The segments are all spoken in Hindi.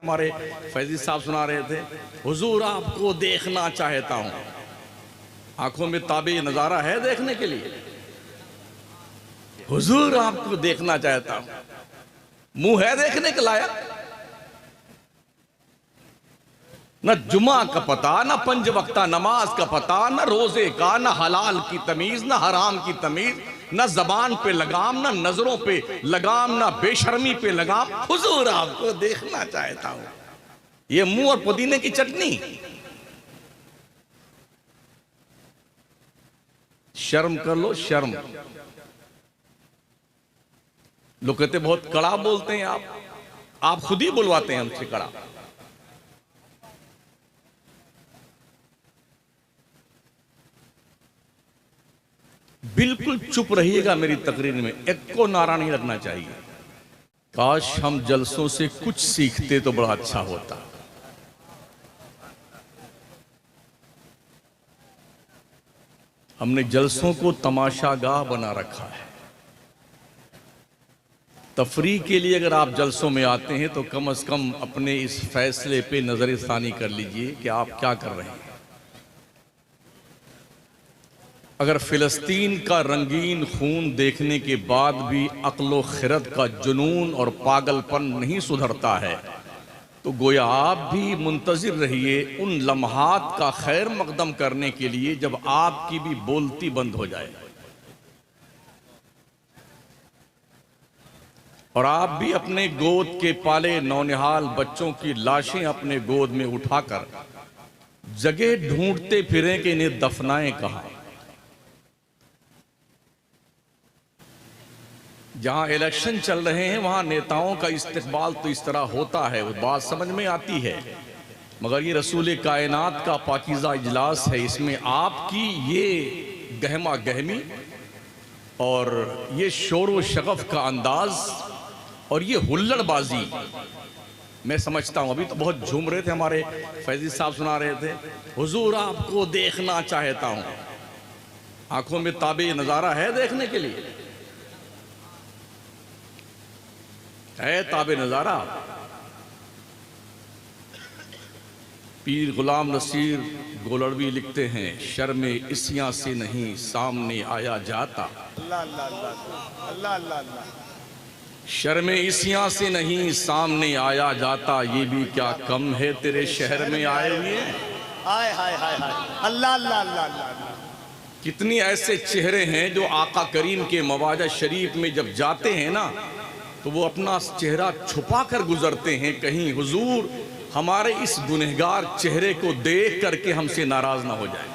हमारे फैजी साहब सुना रहे थे, हुजूर आपको देखना चाहता हूं। आंखों में ताबे नजारा है देखने के लिए, हुजूर आपको देखना चाहता हूं। मुंह है देखने के लायक? न जुमा का पता, न पंज वक्ता नमाज का पता, न रोजे का, न हलाल की तमीज, न हराम की तमीज, न जबान पे लगाम, न नजरों पे लगाम, न बेशर्मी पे लगाम। हुजूर आपको देखना चाहता हूं। ये मुंह और पुदीने की चटनी। शर्म कर लो, शर्म। लोग कहते बहुत कड़ा बोलते हैं आप खुद ही बुलवाते हैं हमसे कड़ा। बिल्कुल चुप रहिएगा मेरी तकरीर में, एक को नारा नहीं लगना चाहिए। काश हम जलसों से कुछ सीखते तो बड़ा अच्छा होता। हमने जलसों को तमाशागाह बना रखा है। तफरीह के लिए अगर आप जलसों में आते हैं तो कम से कम अपने इस फैसले पे नजरसानी कर लीजिए कि आप क्या कर रहे हैं। अगर फिलिस्तीन का रंगीन खून देखने के बाद भी अक्ल खिरत का जुनून और पागलपन नहीं सुधरता है तो गोया आप भी मुंतजिर रहिए उन लम्हात का खैर मकदम करने के लिए जब आपकी भी बोलती बंद हो जाए और आप भी अपने गोद के पाले नौनिहाल बच्चों की लाशें अपने गोद में उठाकर जगह ढूंढते फिरें कि इन्हें दफनाएं कहां। जहां इलेक्शन चल रहे हैं वहां नेताओं का इस्तेकबाल तो इस तरह होता है, वो बात समझ में आती है, मगर ये रसूल कायनात का पाकीज़ा इजलास है, इसमें आपकी ये गहमा गहमी और ये शोर व शगफ का अंदाज और ये हुल्लड़बाजी मैं समझता हूं। अभी तो बहुत झूम रहे थे हमारे फैजी साहब सुना रहे थे, हुजूर आपको देखना चाहता हूं। आंखों में ताबे नजारा है देखने के लिए, है ताबे नजारा। पीर गुलाम नसीर गोलड़वी लिखते हैं, शर्म इसियां से नहीं सामने आया जाता। शर्म इसियां से नहीं सामने आया जाता, ये भी क्या कम है तेरे शहर में आए हुए। हाय हाय हाय हाय, अल्लाह अल्लाह अल्लाह। कितनी ऐसे चेहरे हैं जो आका करीम के मवाजा शरीफ में जब जाते हैं ना तो वो अपना चेहरा छुपा कर गुजरते हैं, कहीं हुजूर हमारे इस गुनहगार चेहरे को देख करके हमसे नाराज ना हो जाए।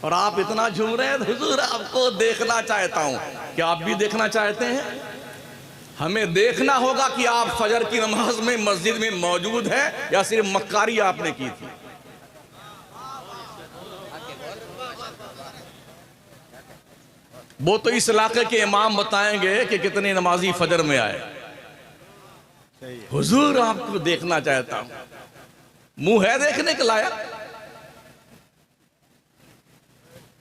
और आप इतना झूम रहे हैं, हुजूर आपको देखना चाहता हूं। क्या आप भी देखना चाहते हैं? हमें देखना होगा कि आप फजर की नमाज में मस्जिद में मौजूद है या सिर्फ मक्कारी आपने की थी। वो तो इस इलाके के इमाम बताएंगे कि कितने नमाजी फजर में आए। हुजूर आपको देखना चाहता हूं। मुंह है देखने के लायक?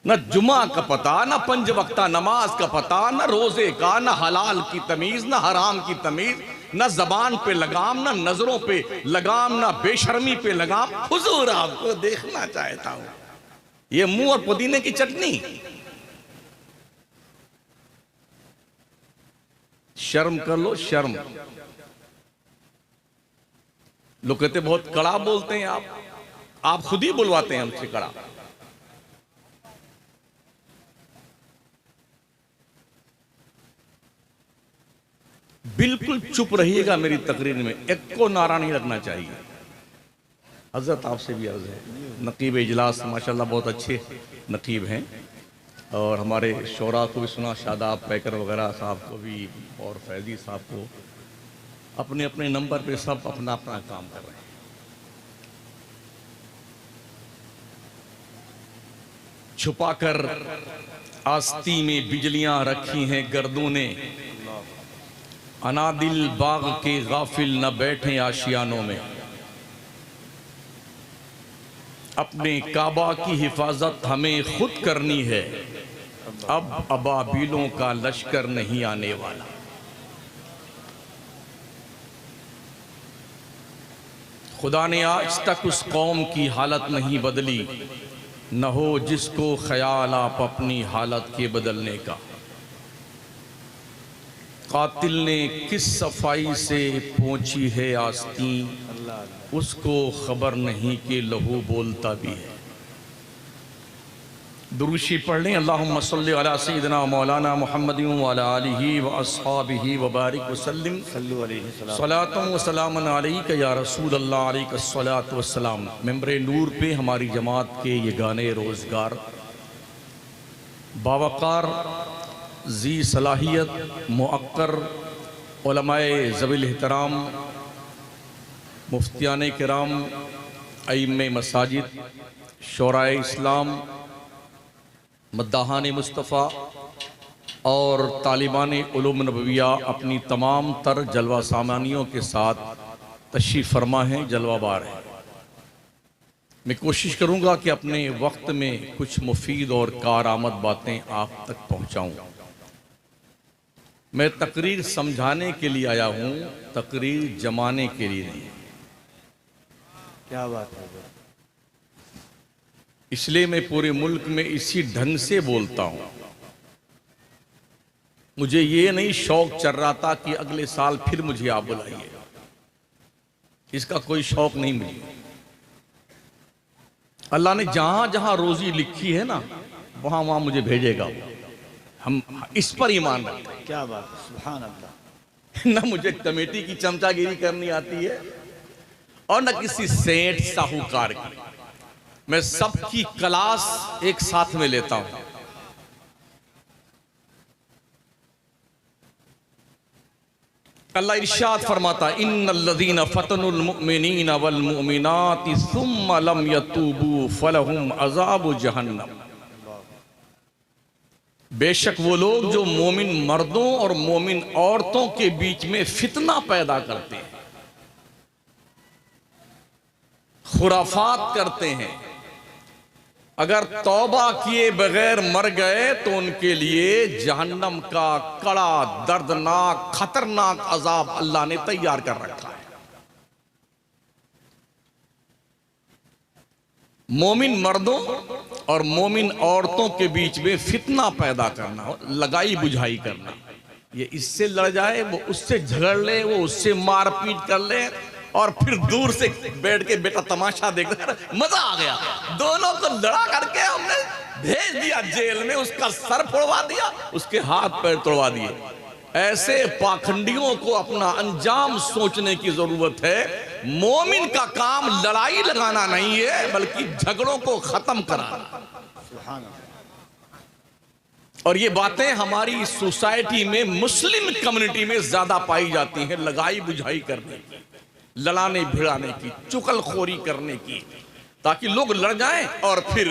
न जुमा का पता, न पंज वक्ता नमाज का पता, न रोजे का, न हलाल की तमीज, न हराम की तमीज, न जबान पे लगाम, न नजरों पे लगाम, न बेशर्मी पे लगाम। हुजूर आपको देखना चाहता हूं। ये मुंह और पुदीने की चटनी। शर्म कर लो, शर्म। लोग कहते बहुत कड़ा बोलते हैं आप खुद ही बुलवाते हैं हमसे कड़ा। बिल्कुल चुप रहिएगा मेरी तकरीर में, एक को नारा नहीं लगना चाहिए। हजरत आपसे भी अर्ज है, नकीब इजलास माशाल्लाह बहुत अच्छे नकीब हैं और हमारे शोरा को भी सुना, शादाब पैकर वगैरह साहब को भी और फैजी साहब को, अपने अपने नंबर पे सब अपना अपना काम कर रहे हैं। छुपाकर आस्ती में बिजलियां रखी हैं गर्दों ने, अनादिल बाग के गाफिल न बैठे आशियानों में। अपने काबा की हिफाजत हमें खुद करनी है, अब अबाबीलों का लश्कर नहीं आने वाला। खुदा ने आज तक उस कौम की हालत नहीं बदली, न हो जिसको ख्याल आप अपनी हालत के बदलने का। कातिल ने किस सफाई से पहुंची है आस्तीं, उसको खबर नहीं कि लहू बोलता भी है। दुरूशी पढ़ लें। अल्लाहुम्मा सल्लि अला सय्यिदिना मौलाना मुहम्मदिन व अला आलिहि व अस्हाबिहि व बारिक वसल्लिम सलातन व सलामन अलैका या रसूल अल्लाह अलैका सलातु व सलाम। मेंबर नूर पे हमारी जमात के ये गाने रोज़गार बावकार जी सलाहियत मुअक्कर उलमाए ज़वील एहतराम मुफ्तियान किराम अइम्मे मसाजिद शोराए इस्लाम मद्दाहान मुस्तफ़ा और तालिबान उलूम नबविया अपनी तमाम तर जलवा सामानियों के साथ तशरीफ़ फरमा हैं, जलवाबार हैं। मैं कोशिश करूँगा कि अपने वक्त में कुछ मुफीद और कारआमद बातें आप तक पहुँचाऊँ। मैं तकरीर समझाने के लिए आया हूँ, तकरीर जमाने के लिए नहीं। क्या बात है। इसलिए मैं पूरे मुल्क में इसी ढंग से बोलता हूँ। मुझे ये नहीं शौक चल रहा था कि अगले साल फिर मुझे आप बुलाइए, इसका कोई शौक नहीं मुझे। अल्लाह ने जहां जहां रोजी लिखी है ना, वहां वहां मुझे भेजेगा। हम इस पर ईमान रखते हैं। क्या बात है, सुभान अल्लाह। ना मुझे कमेटी की चमचागिरी करनी आती है और न किसी सेठ साहूकार की। मैं सबकी क्लास एक साथ में लेता हूं। अल्लाह इरशाद फरमाता, इन्नल्लज़ीना फतनुल मुमिनीना वल मुमिनाति सुम्मा लम यतूबू फलहुम अज़ाबु जहन्नम। बेशक वो लोग जो मोमिन मर्दों और मोमिन औरतों के बीच में फितना पैदा करते हैं, खुराफात करते हैं, अगर तौबा किए बगैर मर गए तो उनके लिए जहन्नम का कड़ा दर्दनाक खतरनाक अजाब अल्लाह ने तैयार कर रखा है। मोमिन मर्दों और मोमिन औरतों के बीच में फितना पैदा करना, लगाई बुझाई करना, ये इससे लड़ जाए, वो उससे झगड़ ले, वो उससे मारपीट कर ले और फिर दूर से बैठ के बेटा तमाशा देखना, मजा आ गया। दोनों को लड़ा करके हमने भेज दिया जेल में, उसका सर फोड़वा दिया, उसके हाथ पैर तोड़वा दिए। ऐसे पाखंडियों को अपना अंजाम सोचने की जरूरत है। मोमिन का काम लड़ाई लगाना नहीं है, बल्कि झगड़ों को खत्म कराना। और ये बातें हमारी सोसाइटी में मुस्लिम कम्युनिटी में ज्यादा पाई जाती हैं, लगाई बुझाई करने की, लड़ाने भिड़ाने की, चुगलखोरी करने की, ताकि लोग लड़ जाएं और फिर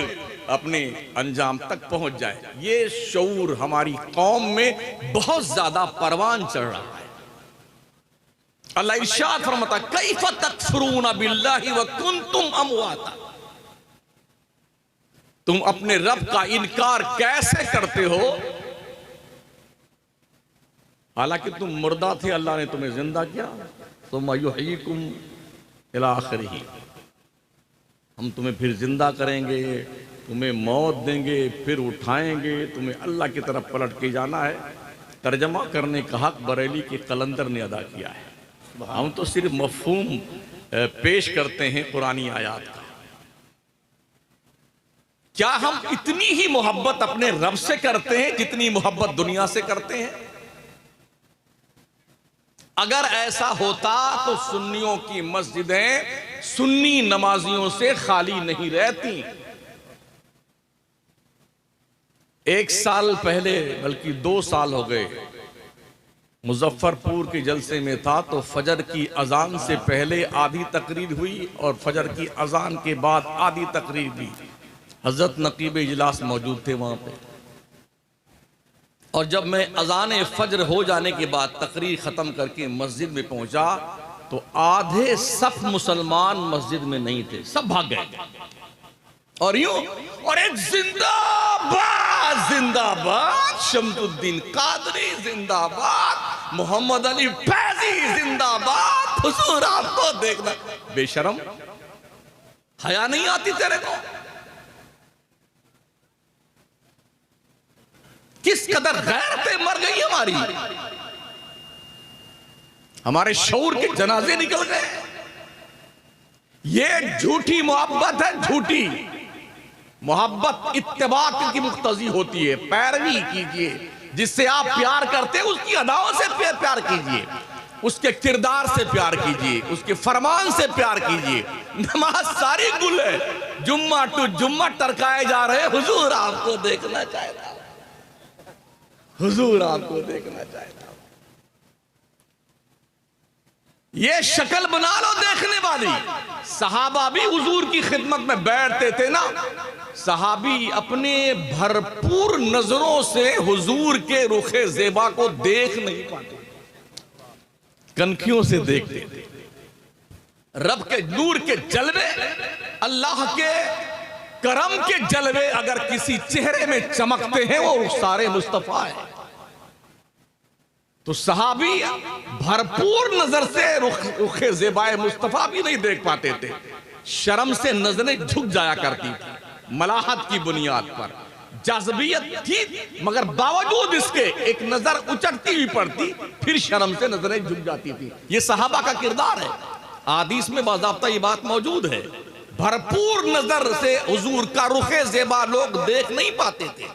अपने अंजाम तक पहुंच जाएं। ये शऊर हमारी कौम में बहुत ज्यादा परवान चढ़ रहा है। अल्लाह इरशाद फरमाता, कैफ तकफुरून बिल्लाहि व कुंतुम अमवाता। तुम अपने रब का इनकार कैसे करते हो, हालांकि तुम मुर्दा थे, अल्लाह ने तुम्हें जिंदा किया। तुम युहयीकुम इला आखिरिही, हम तुम्हें फिर जिंदा करेंगे, तुम्हें मौत देंगे, फिर उठाएंगे, तुम्हें अल्लाह की तरफ पलट के जाना है। तर्जमा करने का हक बरेली के कलंदर ने अदा किया है। हम तो सिर्फ मफहूम पेश करते हैं कुरानी आयात का। क्या हम इतनी ही मोहब्बत अपने रब से करते हैं जितनी मोहब्बत दुनिया से करते हैं? अगर ऐसा होता तो सुन्नियों की मस्जिदें सुन्नी नमाजियों से खाली नहीं रहती। एक साल पहले, बल्कि 2 साल हो गए, मुजफ्फरपुर के जलसे में था तो फजर की अजान से पहले आधी तकरीर हुई और फजर की अजान के बाद आधी तकरीर दी। हजरत नकीब इजलास मौजूद थे वहां पे। और जब मैं अजान फजर हो जाने के बाद तकरीर ख़त्म करके मस्जिद में पहुंचा तो आधे सफ मुसलमान मस्जिद में नहीं थे, सब भाग गए। और यूं, और एक जिंदाबाद जिंदाबाद शमसुद्दीन कादरी जिंदाबाद, मोहम्मद अली फैजी जिंदाबाद। हुजूर आपको देखना, बेशरम, हया नहीं आती तेरे को? किस कदर गैरतें मर गई हमारी, हमारे शऊर के जनाजे निकल गए। ये झूठी मोहब्बत है, झूठी मोहब्बत इत्तेबा की मुक्तजी होती है। पैरवी कीजिए, जिससे आप प्यार करते हैं उसकी अदाओं से प्यार कीजिए, उसके किरदार से प्यार कीजिए, उसके फरमान से प्यार कीजिए। नमाज सारी गुल है, जुम्मा टू जुम्मा टरकाए जा रहे। हुजूर आपको देखना चाहता, हुजूर आपको देखना चाहता। ये शक्ल बना लो देखने वाली। सहाबा भी हुजूर की खिदमत में बैठते थे ना, सहाबी अपने भरपूर नजरों से हुजूर के रुखे ज़ेबा को देख नहीं पाते, कनखियों से देखते थे। रब के नूर के जलवे, अल्लाह के करम के जलवे अगर किसी चेहरे में चमकते हैं वो सारे मुस्तफा है। तो सहाबी भरपूर नजर से रुखे ज़ेबाए मुस्तफा भी नहीं देख पाते थे, शर्म से नजरें झुक जाया करती थी। मलाहत की बुनियाद पर जाज़बियत थी, मगर बावजूद इसके एक नजर उचटती हुई पड़ती, फिर शर्म से नजरें झुक जाती थी। ये सहाबा का किरदार है। हदीस में बाज़ाब्ता ये बात मौजूद है, भरपूर नजर से हुजूर का रुखे ज़ेबा लोग देख नहीं पाते थे।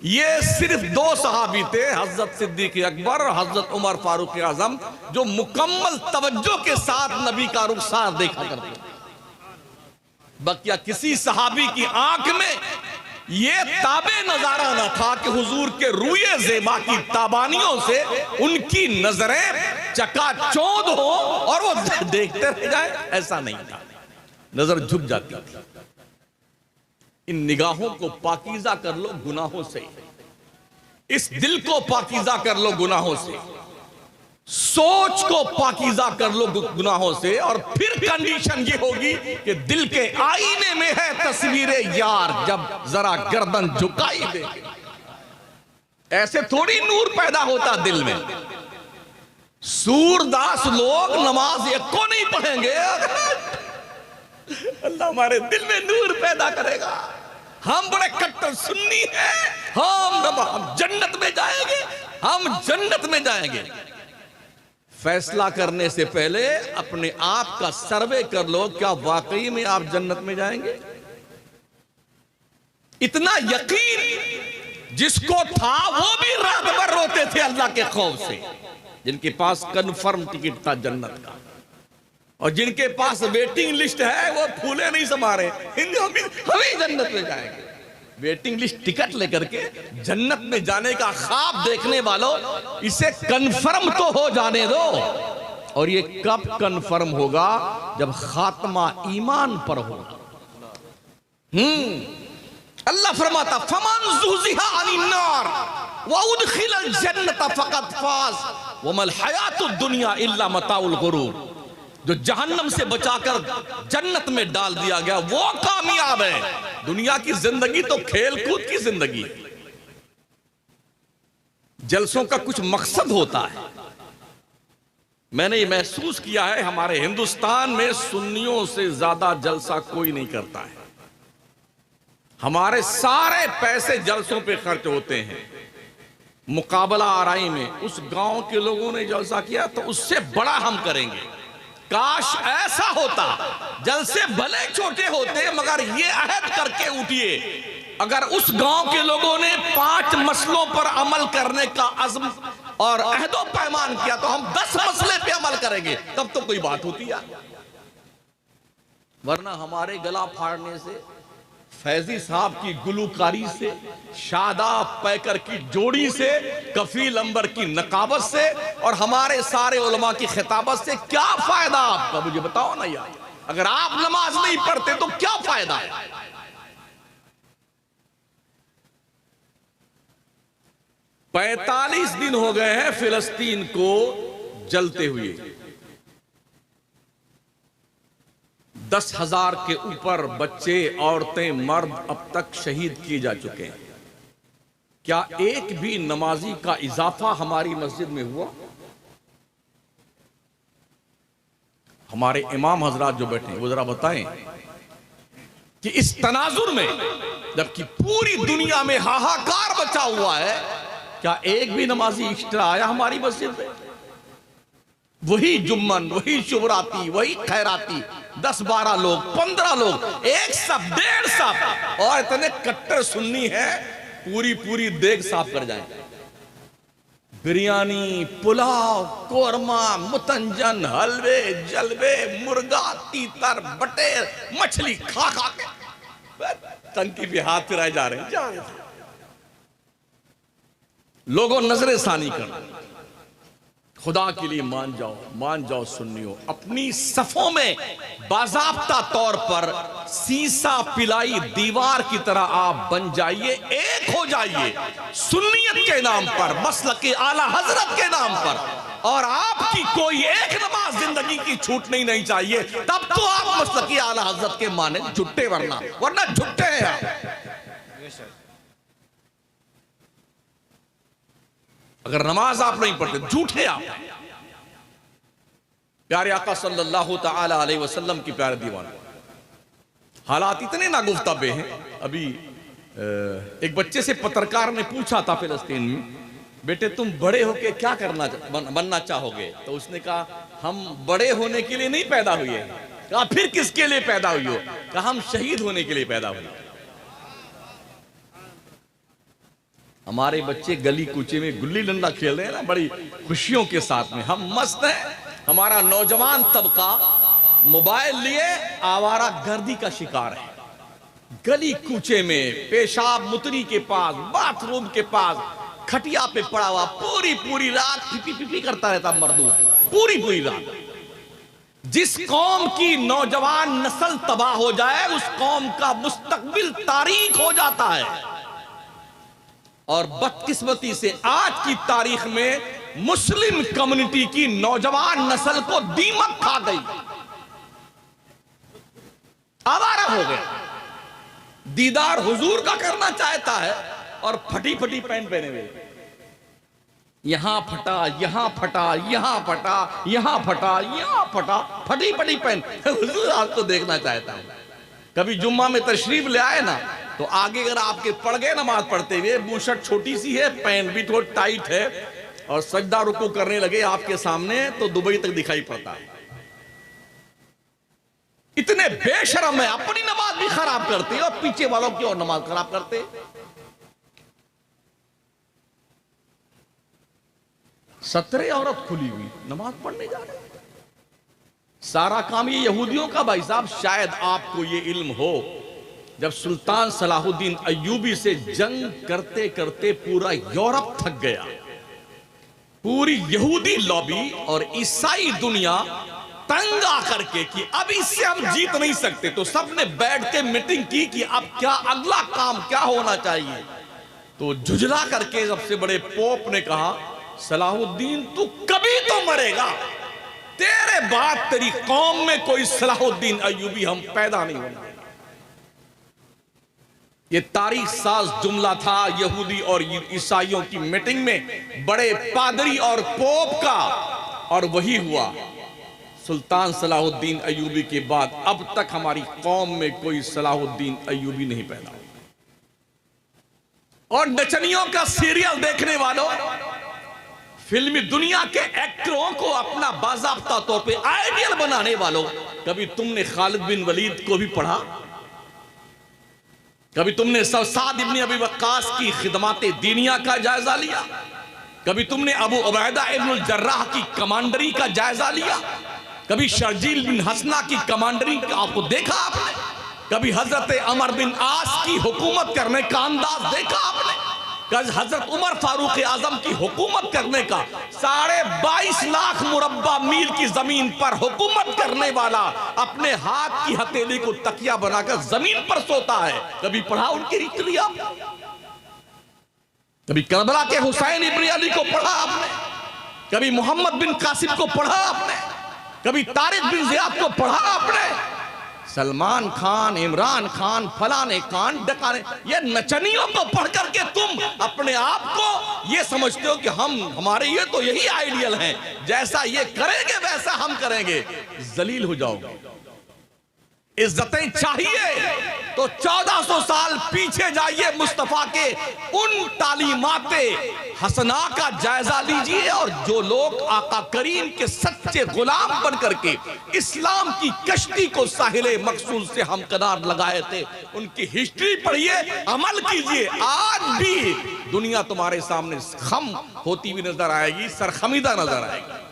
ये सिर्फ दो सहाबी थे, हजरत सिद्दीक अकबर, हजरत उमर फारूक आजम, जो मुकम्मल तवज्जो के साथ नबी का रुखसार देखा करते। बकिया किसी सहाबी की आंख में ये ताबे नजारा न था कि हुजूर के रूए ज़ेबा की ताबानियों से उनकी नजरें चकाचौंध हो और वो देखते रह जाए, ऐसा नहीं था। नजर झुक जाती थी। इन निगाहों को पाकीज़ा कर लो गुनाहों से, इस दिल को पाकीज़ा कर लो गुनाहों से, सोच को पाकीज़ा कर लो गुनाहों से, और फिर कंडीशन ये होगी कि दिल के आईने में है तस्वीरे यार, जब जरा गर्दन झुकाई दे। ऐसे थोड़ी नूर पैदा होता दिल में। सूरदास लोग नमाज एक को नहीं पढ़ेंगे, अल्लाह हमारे दिल में नूर पैदा करेगा। हम बड़े कट्टर सुन्नी हैं, हम जन्नत में जाएंगे, हम जन्नत में जाएंगे। फैसला करने से पहले अपने आप का सर्वे कर लो, क्या वाकई में आप जन्नत में जाएंगे? इतना यकीन जिसको था वो भी रात भर रोते थे अल्लाह के खौफ से, जिनके पास कन्फर्म टिकट था जन्नत का, और जिनके पास वेटिंग लिस्ट है वो फूले नहीं समा रहे, हम ही जन्नत में जाएंगे। वेटिंग लिस्ट टिकट लेकर के जन्नत में जाने का ख्वाब देखने वालों, इसे कन्फर्म तो हो जाने दो। और ये कब कन्फर्म होगा? जब खात्मा ईमान पर होगा। अल्लाह फरमाता फमन ज़ुहज़िहा अनिन नार व उदखिलल जन्नत फ़क़द फ़ाज़ वमल हयातुद दुनिया इल्ला मताउल गुरूर। जो जहन्नम से बचाकर जन्नत में डाल दिया गया वो कामयाब है। दुनिया की जिंदगी तो खेल कूद की जिंदगी है। जलसों का कुछ मकसद होता है। मैंने ये महसूस किया है, हमारे हिंदुस्तान में सुन्नियों से ज्यादा जलसा कोई नहीं करता है। हमारे सारे पैसे जलसों पे खर्च होते हैं। मुकाबला आराई में उस गांव के लोगों ने जलसा किया तो उससे बड़ा हम करेंगे। काश ऐसा होता, जलसे भले छोटे होते मगर ये अहद करके उठिए, अगर उस गांव के लोगों ने 5 मसलों पर अमल करने का अज़्म और अहदो पैमान किया तो हम 10 मसले पे अमल करेंगे, तब तो कोई बात होती है। वरना हमारे गला फाड़ने से, फैजी साहब की गुलूकारी से, शादाब पैकर की जोड़ी से, कफील अंबर की नकाबत से और हमारे सारे उलमा की खिताबत से क्या फायदा आपका? मुझे बताओ ना यार। अगर आप नमाज नहीं पढ़ते तो क्या फायदा है? 45 दिन हो गए हैं फिलिस्तीन को जलते हुए। 10,000 के ऊपर बच्चे, औरतें, मर्द अब तक शहीद किए जा चुके हैं। क्या एक भी नमाजी का इजाफा हमारी मस्जिद में हुआ? हमारे इमाम हजरात जो बैठे हैं वो जरा बताएं कि इस तनाजुर में, जबकि पूरी दुनिया में हाहाकार बचा हुआ है, क्या एक भी नमाजी एक्स्ट्रा आया हमारी मस्जिद में? वही जुम्मन, वही शुभराती, वही खैराती, 10-12 लोग, 15 लोग, एक सब, 1.5 सब, और इतने कट्टर सुन्नी है पूरी देग साफ कर जाए। बिरयानी, पुलाव, कोरमा, मुतंजन, हलवे, जलवे, मुर्गा, तीतर, बटेर, मछली खा के टंकी पे हाथ फिराए जा रहे हैं। लोगों नजरे सानी कर, खुदा के लिए मान जाओ सुन्नियों, अपनी सफों में बाज़ाब्ता तौर पर सीसा पिलाई दीवार की तरह आप बन जाइए, एक हो जाइए सुन्नियत के नाम पर, मसलक आला हजरत के नाम पर, और आपकी कोई एक नमाज जिंदगी की छूटनी नहीं चाहिए। तब तो आप मसलक आला हजरत के माने झुट्टे, वरना झुट्टे हैं आप। अगर नमाज आप नहीं पढ़ते, झूठे आप। प्यारे आका सल्लल्लाहु तआला अलैहि वसल्लम की प्यारे दीवान, हालात इतने नागुफ्ताबे हैं। अभी एक बच्चे से पत्रकार ने पूछा था फिलिस्तीन में, बेटे तुम बड़े होके क्या बनना चाहोगे? तो उसने कहा हम बड़े होने के लिए नहीं पैदा हुए। कहा फिर किसके लिए पैदा हुई हो? कहा हम शहीद होने के लिए पैदा हुए। हमारे बच्चे गली कूचे में गुल्ली डंडा खेल रहे हैं ना, बड़ी खुशियों के साथ में, हम मस्त हैं। हमारा नौजवान तबका मोबाइल लिए आवारा गर्दी का शिकार है। गली कूचे में, पेशाब मुतरी के पास, बाथरूम के पास, खटिया पे पड़ा हुआ पूरी रात पिपी करता रहता मर्दूद, पूरी रात। जिस कौम की नौजवान नस्ल तबाह हो जाए, उस कौम का मुस्तकबिल तारीख हो जाता है। और बदकिस्मती से आज की तारीख में मुस्लिम कम्युनिटी की नौजवान नस्ल को दीमक खा गई, आवारा हो गए। दीदार हुजूर का करना चाहता है और फटी पैंट पहने हुए, यहां फटा, यहां फटा, यहां फटा, यहां फटा, यहां फटा, फटी पैंट हुजूर आपको देखना चाहता है। कभी जुम्मा में तशरीफ ले आए ना, तो आगे अगर आपके पड़ गए नमाज पढ़ते हुए, बुशर्ट छोटी सी है, पैंट भी थोड़ी टाइट है, और सजदा रुकू करने लगे आपके सामने, तो दुबई तक दिखाई पड़ता है। इतने बेशरम है, अपनी नमाज भी खराब करते और पीछे वालों की और नमाज खराब करते। सतरे औरत खुली हुई नमाज पढ़ने जा रहे, सारा काम ये यहूदियों का। भाई साहब, शायद आपको ये इल्म हो, जब सुल्तान सलाहुद्दीन अय्यूबी से जंग करते करते पूरा यूरोप थक गया, पूरी यहूदी लॉबी और ईसाई दुनिया तंग आकर के कि अब इससे हम जीत नहीं सकते, तो सबने बैठ के मीटिंग की कि अब क्या अगला काम क्या होना चाहिए। तो झुझला करके सबसे बड़े पोप ने कहा, सलाहुद्दीन तू कभी तो मरेगा, तेरे बाद तेरी कौम में कोई सलाहुद्दीन अय्यूबी हम पैदा नहीं होना। ये तारीख साज जुमला था यहूदी और ईसाइयों की मीटिंग में बड़े पादरी और पोप का, और वही हुआ। सुल्तान सलाहुद्दीन अय्यूबी के बाद अब तक हमारी कौम में कोई सलाहुद्दीन अय्यूबी नहीं पैदा हुआ। और नचनियों का सीरियल देखने वालों, फिल्मी दुनिया के एक्टरों को अपना बाज़ाब्ता तौर पे आइडियल बनाने वालों, कभी तुमने खालिद बिन वलीद को भी पढ़ा? कभी तुमने साद इब्न अबी वक्कास की खिदमाते दीनिया का जायजा लिया? कभी तुमने अबू उबैदा इब्नुल जर्राह की कमांडरी का जायजा लिया? कभी शर्जील बिन हसना की कमांडरी का आपको देखा आपने? कभी हजरत अमर बिन आस की हुकूमत करने का अंदाज देखा आपने? हजरत उमर फारूक आजम की हुकूमत करने का, 22.5 लाख मुरब्बा मील की जमीन पर हुकूमत करने वाला अपने हाथ की हथेली को तकिया बनाकर जमीन पर सोता है। कभी पढ़ा उनकी हिस्ट्री आपने? कभी करबला के हुसैन इब्न अली को पढ़ा आपने? कभी मोहम्मद बिन कासिम को पढ़ा आपने? कभी तारिक बिन जियाद को पढ़ा आपने? सलमान खान, इमरान खान, फलाने खान, डकाने, ये नचनियों को पढ़ करके तुम अपने आप को ये समझते हो कि हमारे ये तो यही आइडियल हैं, जैसा ये करेंगे वैसा हम करेंगे। जलील हो जाओगे। इज्जतें चाहिए तो 1400 साल पीछे जाइए, मुस्तफा के उन तालीमाते हसना का जायजा लीजिए। और जो लोग आका करीम के सच्चे गुलाम बन करके इस्लाम की कश्ती को साहिले मकसूद से हम कनार लगाए थे, उनकी हिस्ट्री पढ़िए, अमल कीजिए। आज भी दुनिया तुम्हारे सामने खम होती हुई नजर आएगी, सरखमीदा नजर आएगी।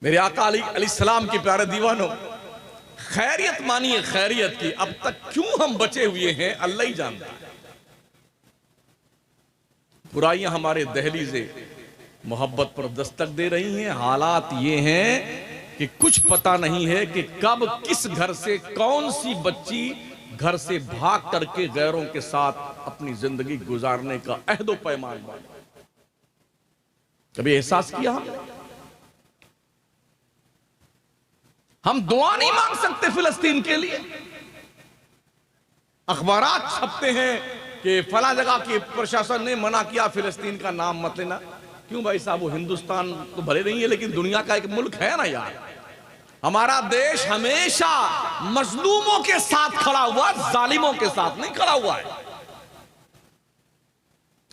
मेरे आका अलैहिस्सलाम के प्यारे दीवानों, खैरियत मानिए खैरियत की। अब तक क्यों हम बचे हुए हैं अल्लाह ही जानता है। बुराइयां हमारे दहलीज़े मोहब्बत पर दस्तक दे रही हैं। हालात ये हैं कि कुछ पता नहीं है कि कब किस घर से कौन सी बच्ची घर से भाग करके गैरों के साथ अपनी जिंदगी गुजारने का अहदो पैमान बना। कभी एहसास किया हम दुआ नहीं मांग सकते फिलिस्तीन के लिए? अखबारात छपते हैं कि फला जगह के प्रशासन ने मना किया, फिलिस्तीन का नाम मत लेना। क्यों भाई साहब, वो हिंदुस्तान तो भले नहीं है लेकिन दुनिया का एक मुल्क है ना यार। हमारा देश हमेशा मजलूमों के साथ खड़ा हुआ, जालिमों के साथ नहीं खड़ा हुआ है।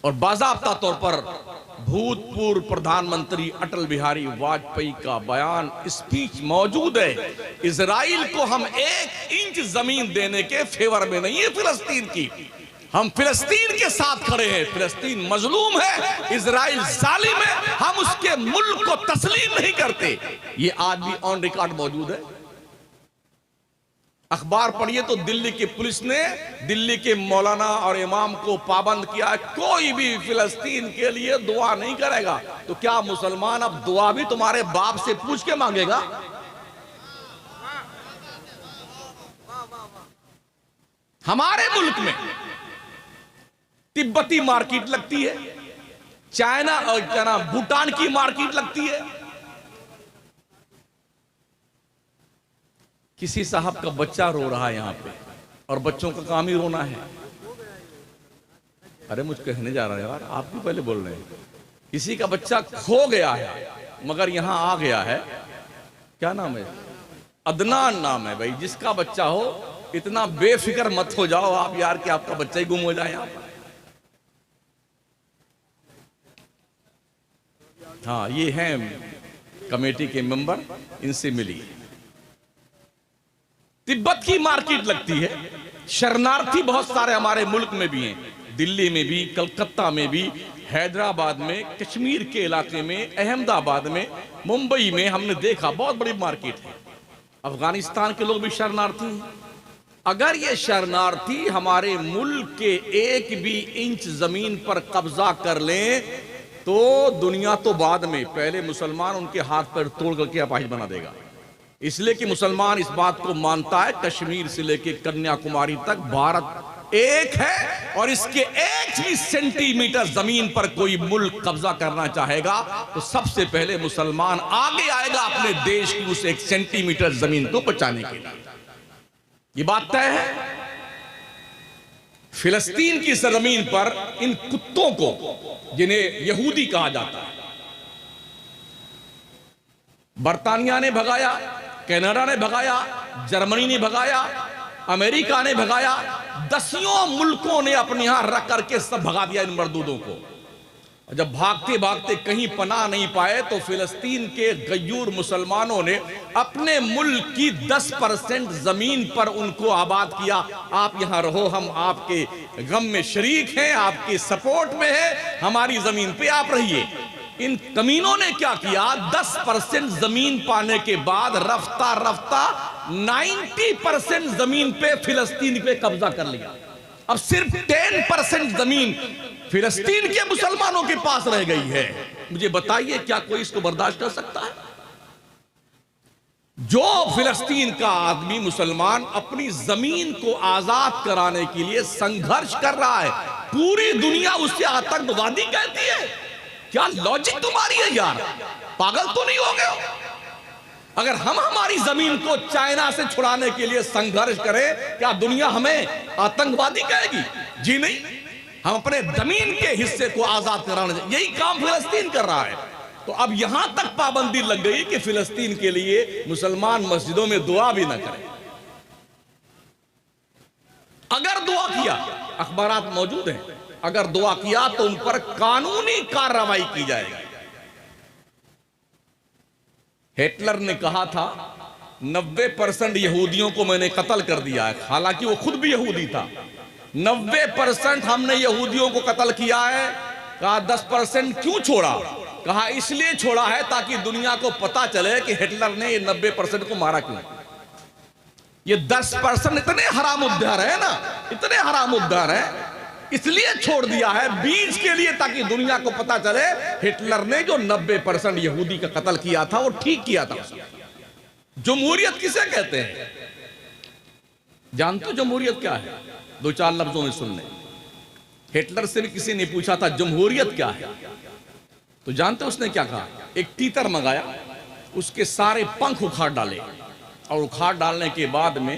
और बाज़ाब्ता तौर पर भूतपूर्व प्रधानमंत्री अटल बिहारी वाजपेयी का बयान, स्पीच मौजूद है। इजराइल को हम 1 इंच जमीन देने के फेवर में नहीं है फिलिस्तीन की। हम फिलिस्तीन के साथ खड़े हैं। फिलिस्तीन मजलूम है, इजराइल जालिम है, हम उसके मुल्क को तस्लीम नहीं करते। ये आज भी ऑन रिकॉर्ड मौजूद है। अखबार पढ़िए तो दिल्ली की पुलिस ने दिल्ली के मौलाना और इमाम को पाबंद किया, कोई भी फिलिस्तीन के लिए दुआ नहीं करेगा। तो क्या मुसलमान अब दुआ भी तुम्हारे बाप से पूछ के मांगेगा? हमारे मुल्क में तिब्बती मार्केट लगती है, चाइना और क्या नाम भूटान की मार्केट लगती है। किसी साहब का बच्चा रो रहा है यहां पे, और बच्चों का काम ही रोना है। अरे मुझ कहने जा रहा है यार, आप भी पहले बोल रहे हैं। किसी का बच्चा खो गया है मगर यहां आ गया है। क्या नाम है? अदनान नाम है भाई। जिसका बच्चा हो, इतना बेफिक्र मत हो जाओ आप यार कि आपका बच्चा ही गुम हो जाए। आप हाँ, ये हैं कमेटी के मेंबर, इनसे मिली। तिब्बत की मार्केट लगती है। शरणार्थी बहुत सारे हमारे मुल्क में भी हैं, दिल्ली में भी, कलकत्ता में भी, हैदराबाद में, कश्मीर के इलाके में, अहमदाबाद में, मुंबई में हमने देखा बहुत बड़ी मार्केट है। अफगानिस्तान के लोग भी शरणार्थी हैं। अगर ये शरणार्थी हमारे मुल्क के 1 भी इंच जमीन पर कब्जा कर लें तो दुनिया तो बाद में, पहले मुसलमान उनके हाथ पैर तोड़ करके अपाहिज बना देगा। इसलिए कि मुसलमान इस बात को मानता है कश्मीर से लेकर कन्याकुमारी तक भारत एक है, और इसके 1 भी सेंटीमीटर जमीन पर कोई मुल्क कब्जा करना चाहेगा तो सबसे पहले मुसलमान आगे आएगा अपने देश की उस 1 सेंटीमीटर जमीन को बचाने के लिए। ये बात तय है। फिलिस्तीन की सरजमीन पर इन कुत्तों को, जिन्हें यहूदी कहा जाता है, बर्तानिया ने भगाया, कनाडा ने भगाया, जर्मनी ने भगाया, अमेरिका ने भगाया, दसियों मुल्कों ने अपने यहां रख करके सब भगा दिया इन मरदूदों को। जब भागते भागते कहीं पनाह नहीं पाए तो फिलिस्तीन के गयूर मुसलमानों ने अपने मुल्क की 10% जमीन पर उनको आबाद किया। आप यहां रहो, हम आपके गम में शरीक हैं, आपके सपोर्ट में हैं, हमारी जमीन पे आप रहिए। इन कमीनों ने क्या किया? 10% जमीन पाने के बाद रफ्ता रफ्ता 90% जमीन पे फिलिस्तीन पे कब्जा कर लिया। अब सिर्फ 10% जमीन फिलिस्तीन के मुसलमानों के पास रह गई है। मुझे बताइए, क्या कोई इसको बर्दाश्त कर सकता है? जो फिलिस्तीन का आदमी, मुसलमान, अपनी जमीन को आजाद कराने के लिए संघर्ष कर रहा है, पूरी दुनिया उसे आतंकवादी कहती है। क्या लॉजिक तुम्हारी है यार? पागल तो नहीं हो गए हो? अगर हम हमारी जमीन को चाइना से छुड़ाने के लिए संघर्ष करें, क्या दुनिया हमें आतंकवादी कहेगी? जी नहीं, हम अपने जमीन के हिस्से को आजाद कराने, यही काम फिलिस्तीन कर रहा है। तो अब यहां तक पाबंदी लग गई कि फिलिस्तीन के लिए मुसलमान मस्जिदों में दुआ भी ना करें। अगर दुआ किया, अखबारात मौजूद हैं, अगर दुआ किया तो उन पर कानूनी कार्रवाई की जाएगी। हिटलर ने कहा था 90% यहूदियों को मैंने कत्ल कर दिया है, हालांकि वो खुद भी यहूदी था। 90% हमने यहूदियों को कत्ल किया है। कहा 10% क्यों छोड़ा? कहा इसलिए छोड़ा है ताकि दुनिया को पता चले कि हिटलर ने ये 90% को मारा क्यों। ये 10% इतने हराम उद्धार है ना, इतने हराम उद्धार है, इसलिए छोड़ दिया है बीज के लिए, ताकि दुनिया को पता चले हिटलर ने जो 90% यहूदी का कत्ल किया था वो ठीक किया था। जमहूरियत किसे कहते हैं? जानते हो जमहूरियत क्या है? दो चार लफ्जों में सुन लें। हिटलर से भी किसी ने पूछा था जमहूरियत क्या है, तो जानते हो उसने क्या कहा? एक तीतर मंगाया, उसके सारे पंख उखाड़ डाले, और उखाड़ डालने के बाद में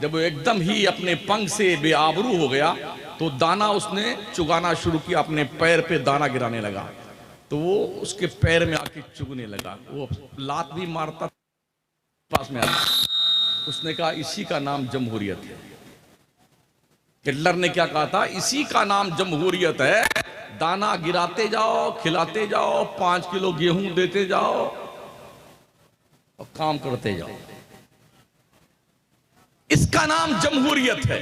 जब वो एकदम ही अपने पंख से बेआबरू हो गया तो दाना उसने चुगाना शुरू किया, अपने पैर पे दाना गिराने लगा, तो वो उसके पैर में आके चुगने लगा। वो लात भी मारता, पास में आता। उसने कहा इसी का नाम जमहूरियत है। हिटलर ने क्या कहा था? इसी का नाम जमहूरियत है। दाना गिराते जाओ, खिलाते जाओ, 5 किलो गेहूं देते जाओ और काम करते जाओ, इसका नाम जमहूरियत है।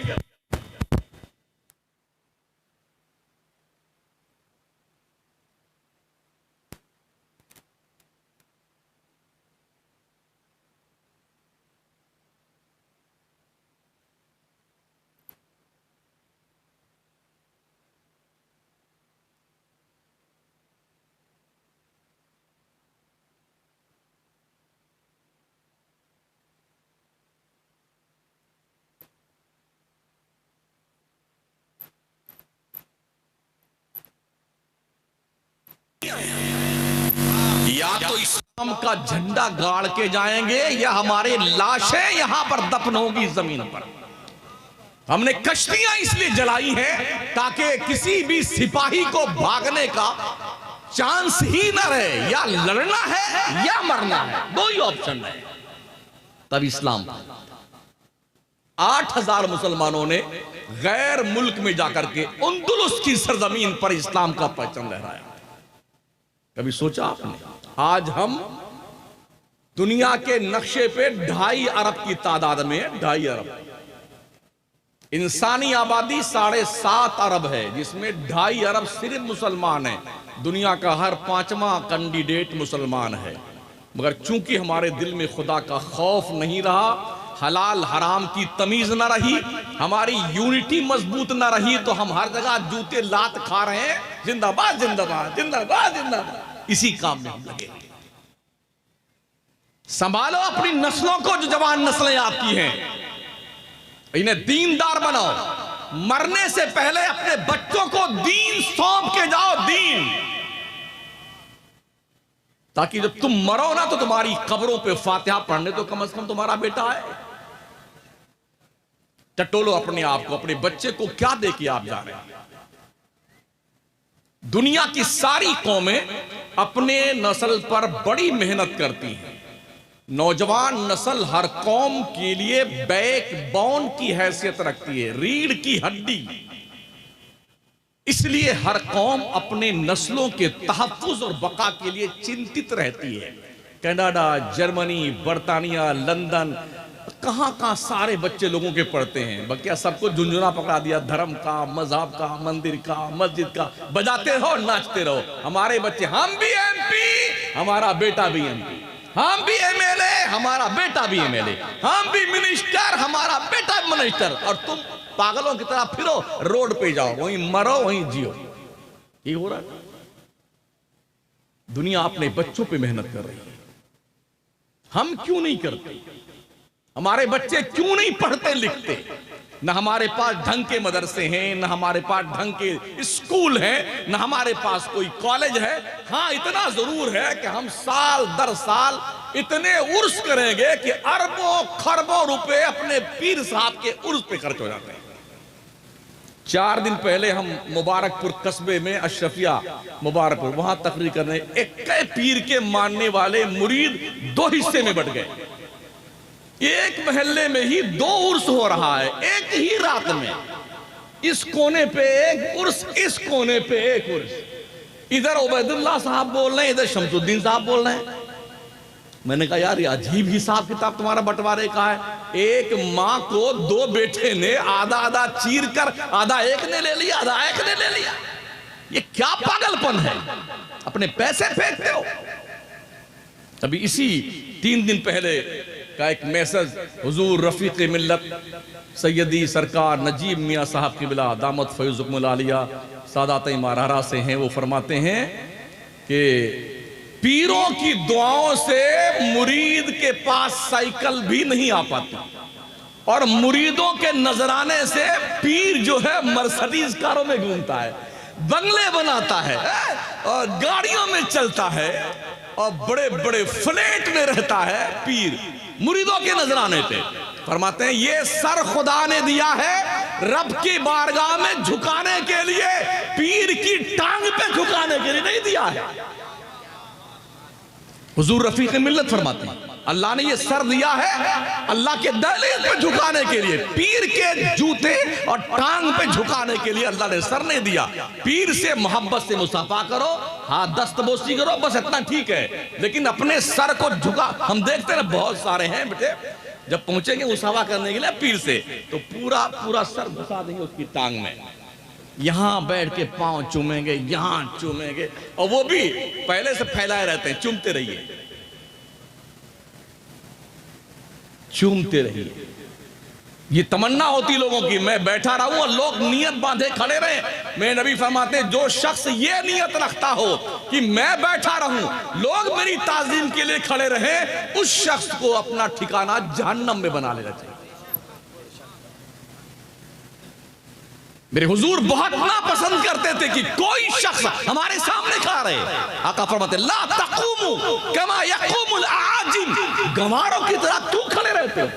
या तो इस्लाम का झंडा गाड़ के जाएंगे या हमारे लाशें यहां पर दफन होगी जमीन पर। हमने कश्तियां इसलिए जलाई हैं ताकि किसी भी सिपाही को भागने का चांस ही ना रहे। या लड़ना है या मरना है, दो ही ऑप्शन है। तब इस्लाम 8000 मुसलमानों ने गैर मुल्क में जाकर के उंदुलुस की सरजमीन पर इस्लाम का परचम लहराया। कभी सोचा आपने? आज हम दुनिया के नक्शे पे 2.5 अरब की तादाद में, 2.5 अरब, इंसानी आबादी 7.5 अरब है, जिसमें 2.5 अरब सिर्फ मुसलमान है। दुनिया का हर 5वां कैंडिडेट मुसलमान है। मगर चूंकि हमारे दिल में खुदा का खौफ नहीं रहा, हलाल हराम की तमीज न रही, हमारी यूनिटी मजबूत न रही, तो हम हर जगह जूते लात खा रहे हैं। जिंदाबाद जिंदाबाद जिंदाबाद जिंदाबाद, इसी काम में हम लगे। संभालो अपनी नस्लों को, जो जवान नस्लें आपकी हैं, इन्हें दीनदार बनाओ। मरने से पहले अपने बच्चों को दीन सौंप के जाओ, दीन, ताकि जब तुम मरो ना तो तुम्हारी कब्रों पे फातिहा पढ़ने तो कम से कम तुम्हारा बेटा है। टटोलो अपने आप को, अपने बच्चे को क्या दे के आप जा रहे हैं? दुनिया की सारी कौमें अपने नस्ल पर बड़ी मेहनत करती हैं। नौजवान नस्ल हर कौम के लिए बैकबोन की हैसियत रखती है, रीढ़ की हड्डी। इसलिए हर कौम अपने नस्लों के तहफ्फुज और बका के लिए चिंतित रहती है। कनाडा, जर्मनी, बर्तानिया, लंदन, कहां सारे बच्चे लोगों के पढ़ते हैं। क्या सबको झुंझुना पकड़ा दिया? धर्म का, मजहब का, मंदिर का, मस्जिद का, बजाते रहो, नाचते रहो। हमारे बच्चे, हम भी एमपी, हमारा बेटा भी एमपी, हम भी एमएलए, हमारा बेटा भी एमएलए, हम भी मिनिस्टर, हमारा बेटा मिनिस्टर। और तुम पागलों की तरह फिरो, रोड पे जाओ, वहीं मरो, वहीं जियो। ये हो रहा है। दुनिया अपने बच्चों पे मेहनत कर रही है, हम क्यों नहीं करते? हमारे बच्चे क्यों नहीं पढ़ते लिखते? न हमारे पास ढंग के मदरसे हैं, न हमारे पास ढंग के स्कूल हैं, न हमारे पास कोई कॉलेज है। हाँ, इतना जरूर है कि हम साल दर साल इतने उर्स करेंगे कि अरबों खरबों रुपए अपने पीर साहब के उर्स पे खर्च हो जाते हैं। 4 दिन पहले हम मुबारकपुर कस्बे में अशरफिया मुबारकपुर वहां तकरीर करने, एक पीर के मानने वाले मुरीद 2 हिस्से में बट गए। एक महल्ले में ही 2 उर्स हो रहा है एक ही रात में। इस कोने पे एक उर्स, इस कोने पे एक उर्स। इधर उबैदुल्लाह साहब बोल रहे हैं, इधर शमसुद्दीन साहब बोल रहे हैं। मैंने कहा यार ये अजीब हिसाब किताब तुम्हारा बंटवारे का है। एक माँ को 2 बेटे ने आधा आधा चीर कर, आधा एक ने ले लिया, आधा एक ने ले लिया। ये क्या पागलपन है, अपने पैसे फेंकते हो। अभी इसी 3 दिन पहले का एक मैसेज हुजूर रफीक मिल्लत सैयदी सरकार नजीब मियाँ साहब की बिला दामत फैज़ुकुमुल आलिया सादात मारहरा से हैं। वो फरमाते हैं कि पीरों की दुआओं से मुरीद के पास साइकिल भी नहीं आ पाती, और मुरीदों के नजराने से पीर जो है मर्सिडीज कारों में घूमता है, बंगले बनाता है और गाड़ियों में चलता है और बड़े बड़े फ्लैट में रहता है पीर मुरीदों के नजराने पे। फरमाते हैं ये सर खुदा ने दिया है रब की बारगाह में झुकाने के लिए, पीर की टांग पे झुकाने के लिए नहीं दिया है। हुजूर रफीक मिल्लत फरमाते हैं अल्लाह ने ये सर दिया है अल्लाह के दहलीज पे झुकाने के लिए, पीर के जूते और टांग पे झुकाने के लिए अल्लाह ने सर नहीं दिया। पीर से मोहब्बत से मुसाफा करो, हाथ दस्तबोसी करो, बस इतना ठीक है, लेकिन अपने सर को झुका। हम देखते हैं बहुत सारे हैं बेटे, जब पहुंचेंगे मुसाफा करने के लिए पीर से तो पूरा पूरा सर घुसा देंगे उसकी टांग में, यहां बैठ के पांव चूमेंगे, यहां चूमेंगे, और वो भी पहले से फैलाए रहते हैं, चूमते रहिए चूमते रहिए। ये तमन्ना होती लोगों की मैं बैठा रहूं और लोग नियत बांधे खड़े रहे। मेरे नबी फरमाते जो शख्स ये नियत रखता हो कि मैं बैठा रहूं लोग मेरी ताजीम के लिए खड़े रहे, उस शख्स को अपना ठिकाना जहन्नम में बना लेना चाहिए। मेरे हुजूर बहुत ना पसंद करते थे कि कोई शख्स हमारे सामने खड़ा रहे। आका फरमाते ला तक़ूमू कमा यक़ूमुल आजिम, गंवारों की तरह क्यों खड़े रहते हो,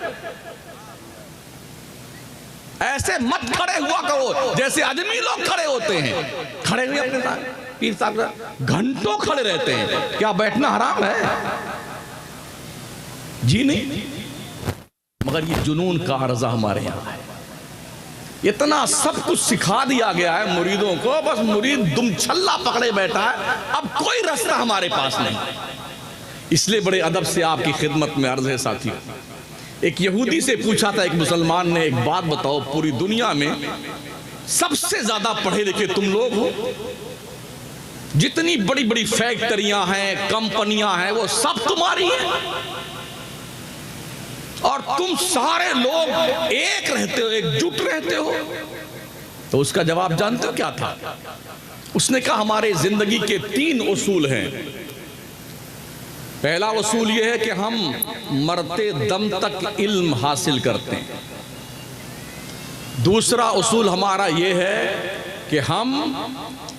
ऐसे मत खड़े हुआ करो जैसे आदमी लोग खड़े होते हैं। खड़े हुए अपने साथ पीर साहब घंटों खड़े रहते हैं, क्या बैठना हराम है? जी नहीं, मगर ये जुनून का अर्जा हमारे यहाँ है। इतना सब कुछ सिखा दिया गया है मुरीदों को, बस मुरीद दुम छल्ला पकड़े बैठा है, अब कोई रास्ता हमारे पास नहीं। इसलिए बड़े अदब से आपकी खिदमत में अर्ज है साथियों, एक यहूदी से पूछा था एक मुसलमान ने, एक बात बताओ पूरी दुनिया में सबसे ज्यादा पढ़े लिखे तुम लोग हो, जितनी बड़ी बड़ी फैक्ट्रियां हैं, कंपनियां हैं, वो सब तुम्हारी हैं, और तुम सारे लोग एक रहते हो, एकजुट रहते हो। तो उसका जवाब जानते हो क्या था? उसने कहा हमारे जिंदगी के 3 उसूल हैं। पहला उसूल यह है कि हम मरते दम तक इल्म हासिल करते हैं। दूसरा उसूल हमारा यह है कि हम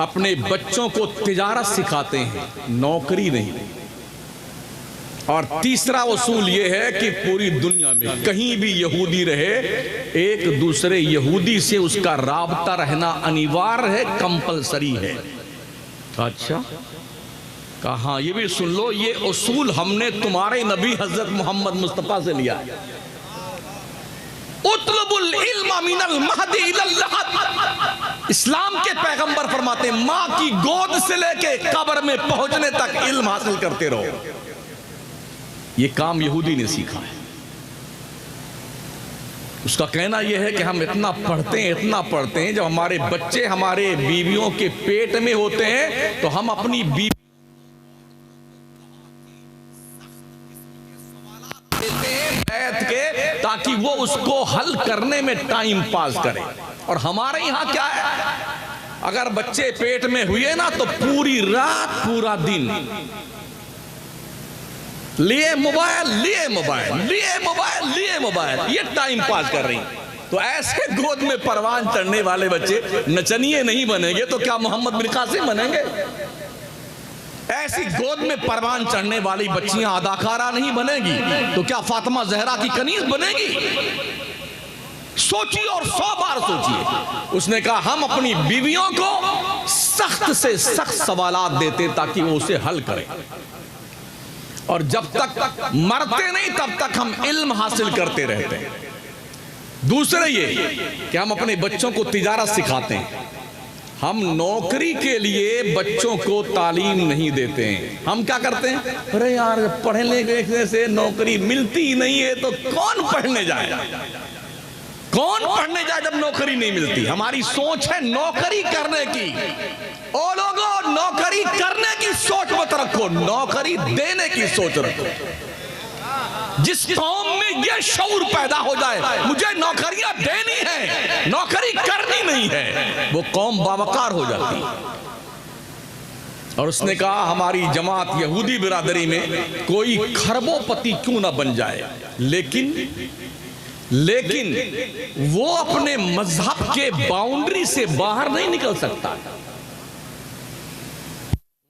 अपने बच्चों को तिजारत सिखाते हैं, नौकरी नहीं। और तीसरा उसूल यह है कि पूरी दुनिया में कहीं भी यहूदी रहे, एक दूसरे यहूदी से उसका राबता रहना अनिवार्य है, कंपलसरी है। अच्छा कहा ये भी सुन लो, ये उसूल हमने तुम्हारे नबी हजरत मोहम्मद मुस्तफा से लिया है। उतलबुल इल्म मिनल महदी इलल लहद, इस्लाम के पैगंबर फरमाते हैं माँ की गोद से लेके कब्र में पहुंचने तक इल्म हासिल करते रहो। ये काम यहूदी ने सीखा है। उसका कहना यह है कि हम इतना पढ़ते हैं, इतना पढ़ते हैं, जब हमारे बच्चे हमारे बीवियों के पेट में होते हैं तो हम अपनी बीवी बैठ के ताकि वो उसको हल करने में टाइम पास करे। और हमारे यहाँ क्या है, अगर बच्चे पेट में हुए ना तो पूरी रात पूरा दिन लिए मोबाइल लिए मोबाइल लिए मोबाइल लिए मोबाइल, ये टाइम पास कर रही। तो ऐसे गोद में परवान चढ़ने वाले बच्चे नचनिए नहीं बनेंगे तो क्या मोहम्मद बिन कासिम बनेंगे? ऐसी गोद में परवान चढ़ने वाली बच्चियां अदाकारा नहीं बनेगी तो क्या फातिमा जहरा की कनीज बनेगी? सोचिए और 100 बार सोचिए। उसने कहा हम अपनी बीवियों को सख्त से सख्त सवालात देते ताकि वो उसे हल करें, और जब तक मरते नहीं तब तक हम इल्म हासिल करते रहते हैं। दूसरे ये कि हम अपने बच्चों को तिजारत सिखाते हैं। हम नौकरी के लिए बच्चों को तालीम नहीं देते हैं। हम क्या करते हैं, अरे यार पढ़ने लिखने से नौकरी मिलती ही नहीं है तो कौन पढ़ने जाए, कौन पढ़ने जाए जब नौकरी नहीं मिलती। हमारी सोच है नौकरी करने की। ओ लोगों, नौकरी करने की सोच मत रखो, नौकरी देने की सोच रखो। जिस कौम में यह शऊर पैदा हो जाए मुझे नौकरियां देनी है, नौकरी करनी नहीं है, वो कौम बावकार हो जाती है। और उसने कहा हमारी जमात यहूदी बिरादरी में कोई खरबोपति क्यों ना बन जाए, लेकिन वो अपने मजहब के बाउंड्री से बाहर नहीं निकल सकता।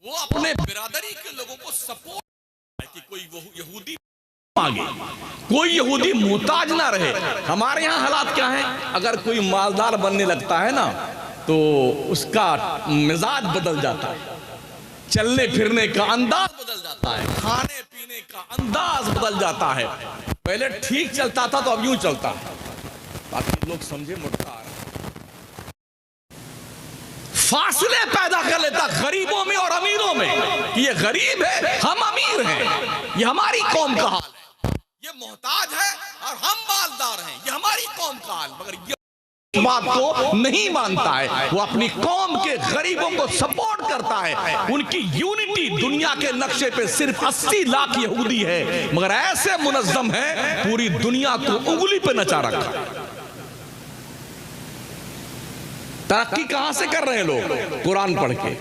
वो अपने बिरादरी के लोगों को सपोर्ट कि कोई वो यहूदी आगे, कोई यहूदी मोहताज ना रहे। हमारे यहाँ हालात क्या है, अगर कोई मालदार बनने लगता है ना तो उसका मिजाज बदल जाता है, चलने फिरने का अंदाज बदल जाता है, खाने पीने का अंदाज बदल जाता है। पहले ठीक चलता था तो अब यूं चलता है। बाकी लोग समझे मुद्दा आ रहा, फासले पैदा कर लेता गरीबों में और अमीरों में कि ये गरीब है हम अमीर हैं, ये हमारी कौम का हाल है, ये मोहताज है और हम मालदार हैं, ये हमारी कौम का हाल। मगर ये बात को नहीं मानता है, वो अपनी कौम के गरीबों को सपोर्ट करता है। उनकी यूनिटी दुनिया के नक्शे पे सिर्फ 80 लाख यहूदी है, मगर ऐसे मुनज़्ज़म है पूरी दुनिया को उंगली पे नचा रखा। तरक्की कहां से कर रहे हैं लोग? कुरान पढ़ के।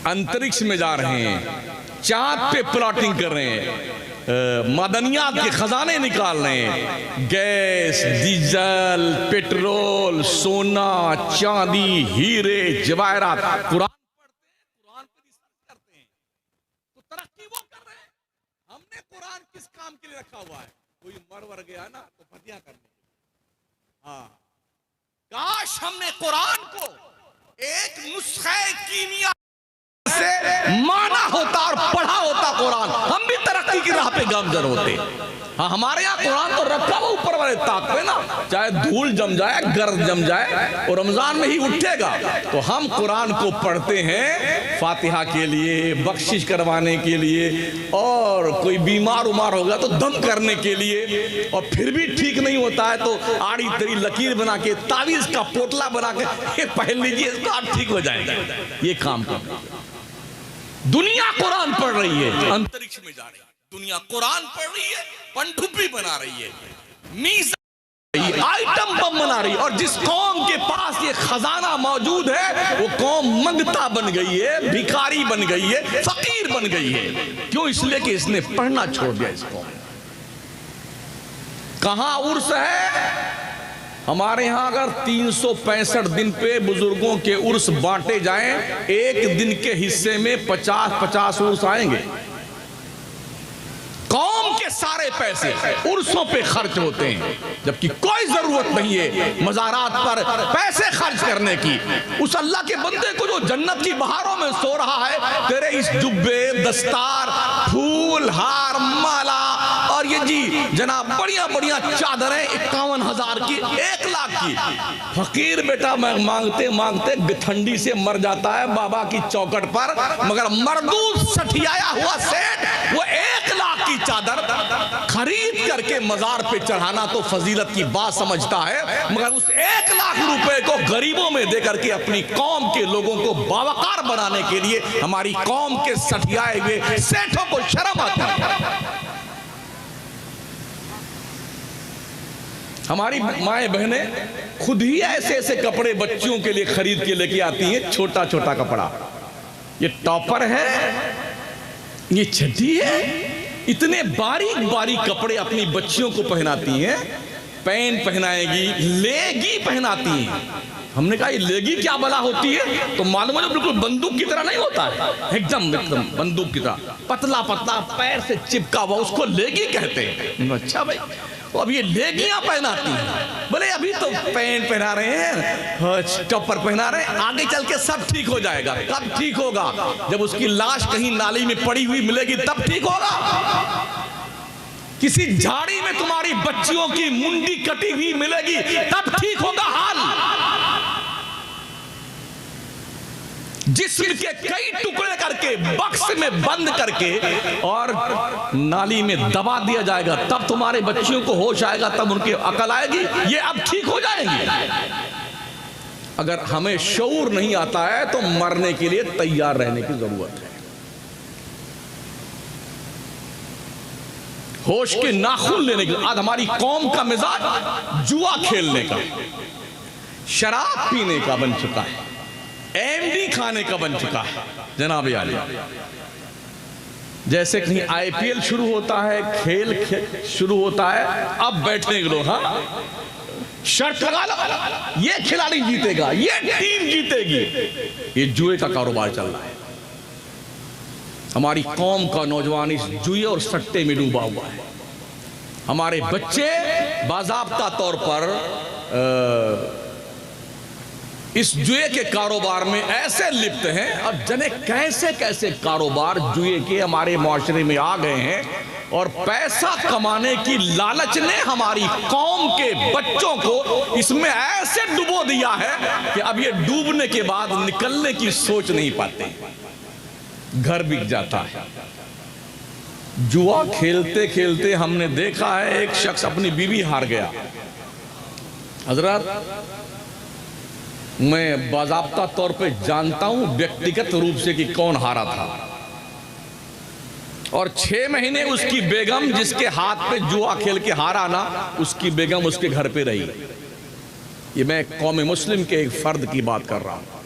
अंतरिक्ष में जा रहे हैं, चांद पे प्लॉटिंग कर रहे हैं, मादनियात के खजाने निकाल रहे हैं, गैस, डीजल, पेट्रोल, सोना, चांदी, हीरे, जवाहरात। कुरान पढ़ते हैं, कुरान पे रिसर्च करते हैं, तो तरक्की वो कर रहे हैं। हमने कुरान किस काम के लिए रखा हुआ है? कोई मर गया ना तो फतिया करने। हाँ, काश हमने कुरान को एक नुस्खे कीमिया से माना होता और पढ़ा होता कुरान, हम भी तरक्की की राह पे गामजन होते। हाँ, हमारे यहाँ कुरान तो रखा हुआ ऊपर वाले ताक पे ना, चाहे धूल जम जाए, गर्द जम जाए, और रमजान में ही उठेगा। तो हम कुरान को पढ़ते हैं फातिहा के लिए, बख्शिश करवाने के लिए, और कोई बीमार उमार हो गया तो दम करने के लिए, और फिर भी ठीक नहीं होता है तो आड़ी तेरी लकीर बना के, तावीज का पोटला बना के पहन लीजिए, इसको आप ठीक हो जाएगा। ये काम कर दुनिया कुरान पढ़ रही है, अंतरिक्ष में जा रही है दुनिया, कुरान पढ़ रही है, पनडुब्बी बना रही है, मीज़ आइटम बम बना रही है। और जिस कौम के पास ये खजाना मौजूद है वो कौम मंगता बन गई है, भिखारी बन गई है, फकीर बन गई है। क्यों? इसलिए कि इसने पढ़ना छोड़ दिया। इसको कहां उर्स है? हमारे यहां अगर 365 दिन पे बुजुर्गों के उर्स बांटे जाएं, एक दिन के हिस्से में 50-50 उर्स आएंगे। कौम के सारे पैसे उर्सों पे खर्च होते हैं, जबकि कोई जरूरत नहीं है मज़ारात पर पैसे खर्च करने की। उस अल्लाह के बंदे को जो जन्नत की बहारों में सो रहा है, तेरे इस जुब्बे, दस्तार, फूल, हार, माला, और ये जी जनाब बढ़िया बढ़िया चादरें 51,000 की, 1 लाख की। फकीर बेटा मांगते मांगते ठंडी से मर जाता है बाबा की चौखट पर, मगर मरदूस सठियाया हुआ सेठ वो 1 लाख की चादर खरीद करके मजार पे चढ़ाना तो फजीलत की बात समझता है, मगर उस 1 लाख रुपए को गरीबों में देकर के अपनी कौम के लोगों को बावकार बनाने के लिए हमारी कौम के सठियाए हुए सेठों को शर्म आती है। हमारी माएं बहनें खुद ही ऐसे ऐसे कपड़े बच्चियों के लिए खरीद के लेके आती हैं, छोटा छोटा कपड़ा, ये टॉपर है, ये चड्डी है, इतने बारीक बारीक कपड़े अपनी बच्चियों को पहनाती हैं। पैंट पहनाएगी, लेगी पहनाती हैं, हमने कहा ये लेगी क्या बला होती है? तो मालूम है बिल्कुल बंदूक की तरह नहीं होता है, एकदम एकदम बंदूक की तरह पतला पतला पैर से चिपका हुआ, उसको लेगी कहते हैं। अच्छा भाई, तो अब ये लेगियां पहनाती हैं। बोले अभी तो पैंट पहना रहे हैं, टॉपर पहना रहे हैं, आगे चल के सब ठीक हो जाएगा। कब ठीक होगा? जब उसकी लाश कहीं नाली में पड़ी हुई मिलेगी तब ठीक होगा। किसी झाड़ी में तुम्हारी बच्चियों की मुंडी कटी हुई मिलेगी तब ठीक होगा हाल। जिस्म के कई टुकड़े करके बक्स में बंद करके और नाली में दबा दिया जाएगा, तब तुम्हारे बच्चियों को होश आएगा, तब उनकी अकल आएगी, ये अब ठीक हो जाएंगी। अगर हमें शऊर नहीं आता है तो मरने के लिए तैयार रहने की जरूरत है। होश के नाखून लेने के लिए। आज हमारी कौम का मिजाज जुआ खेलने का, शराब पीने का बन चुका है, एमडी खाने का बन चुका है। जनाब आली, जैसे कहीं आईपीएल शुरू होता है, खेल शुरू होता है, अब बैठने के लोग, हाँ शर्त लगा लो, ये खिलाड़ी जीतेगा, ये टीम जीतेगी। ये जुए का कारोबार चल रहा है। हमारी कौम का नौजवान इस जुए और सट्टे में डूबा हुआ है। हमारे बच्चे बाज़ाब्ता तौर पर इस जुए के कारोबार में ऐसे लिप्त हैं। अब जने कैसे कैसे कारोबार जुए के हमारे माशरे में आ गए हैं, और पैसा कमाने की लालच ने हमारी कौम के बच्चों को इसमें ऐसे डुबो दिया है कि अब ये डूबने के बाद निकलने की सोच नहीं पाते। घर बिक जाता है। जुआ खेलते खेलते हमने देखा है एक शख्स अपनी बीवी हार गया। हजरत, मैं बाज़ाब्ता तौर पे जानता हूं व्यक्तिगत रूप से कि कौन हारा था, और 6 महीने उसकी बेगम, जिसके हाथ पे जुआ खेल के हारा ना, उसकी बेगम उसके घर पे रही। ये मैं कौम मुस्लिम के एक फर्द की बात कर रहा हूं।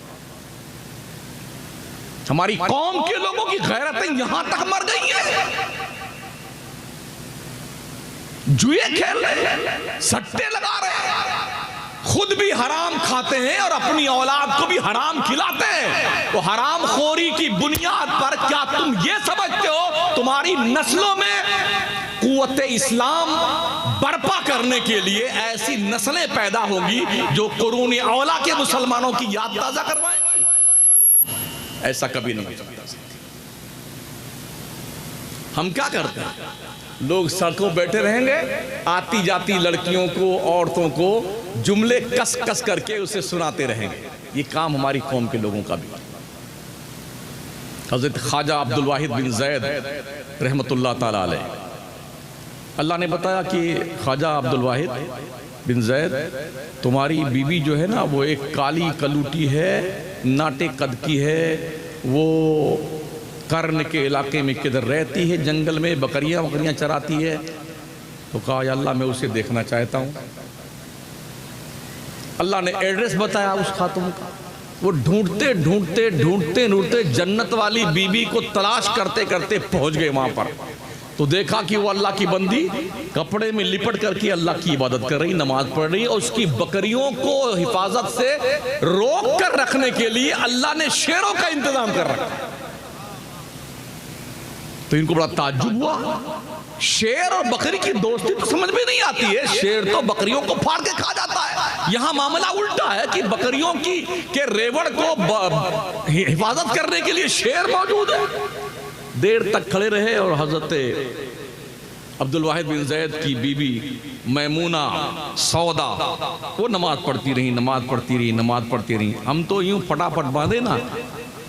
हमारी कौम के लोगों की गैरतें यहां तक मर गई हैं। जुए खेल रहे हैं, सट्टे लगा रहे हैं, खुद भी हराम खाते हैं और अपनी औलाद को भी हराम खिलाते हैं। तो हराम खोरी की बुनियाद पर क्या तुम ये समझते हो तुम्हारी नस्लों में कुव्वत इस्लाम बर्पा करने के लिए ऐसी नस्लें पैदा होंगी जो कुरूनी औला के मुसलमानों की याद ताजा करवाएंगी? ऐसा कभी नहीं हो सकता। हम क्या करते हैं? लोग सड़कों बैठे रहेंगे, आती जाती लड़कियों को, औरतों को जुमले कस कस करके उसे सुनाते रहेंगे। ये काम हमारी कौम के लोगों का भी। हजरत ख्वाजा अब्दुल वाहिद बिन जैद रहमतुल्लाह ताला अलैह, अल्लाह ने बताया कि ख्वाजा अब्दुल वाहिद बिन जैद, तुम्हारी बीवी जो है ना, वो एक काली कलूटी है, नाटे कद की है, वो कर्न के इलाके में किधर रहती है, जंगल में बकरियां चराती है। तो कहा या अल्लाह, मैं उसे देखना चाहता हूँ। अल्लाह ने एड्रेस बताया उस खातून का। वो ढूंढते ढूंढते ढूंढते ढूंढते जन्नत वाली बीबी को तलाश करते करते पहुंच गए वहां पर। तो देखा कि वो अल्लाह की बंदी कपड़े में लिपट करके अल्लाह की इबादत कर रही, नमाज पढ़ रही, और उसकी बकरियों को हिफाजत से रोक कर रखने के लिए अल्लाह ने शेरों का इंतजाम कर रखा। तो इनको बड़ा ताज्जुब हुआ। शेर और बकरी की दोस्ती तो समझ में नहीं आती है। शेर तो बकरियों को फाड़ के खा जाता है। यहां मामला उल्टा है कि बकरियों की के रेवड़ को हिफाजत करने के लिए शेर मौजूद है। देर तक खड़े रहे और हजरत अब्दुल वाहिद बिन जैद की बीबी मैमूना सौदा वो नमाज पढ़ती रही, नमाज पढ़ती रही, नमाज पढ़ती रही। हम तो यूं फटाफट बांधे ना,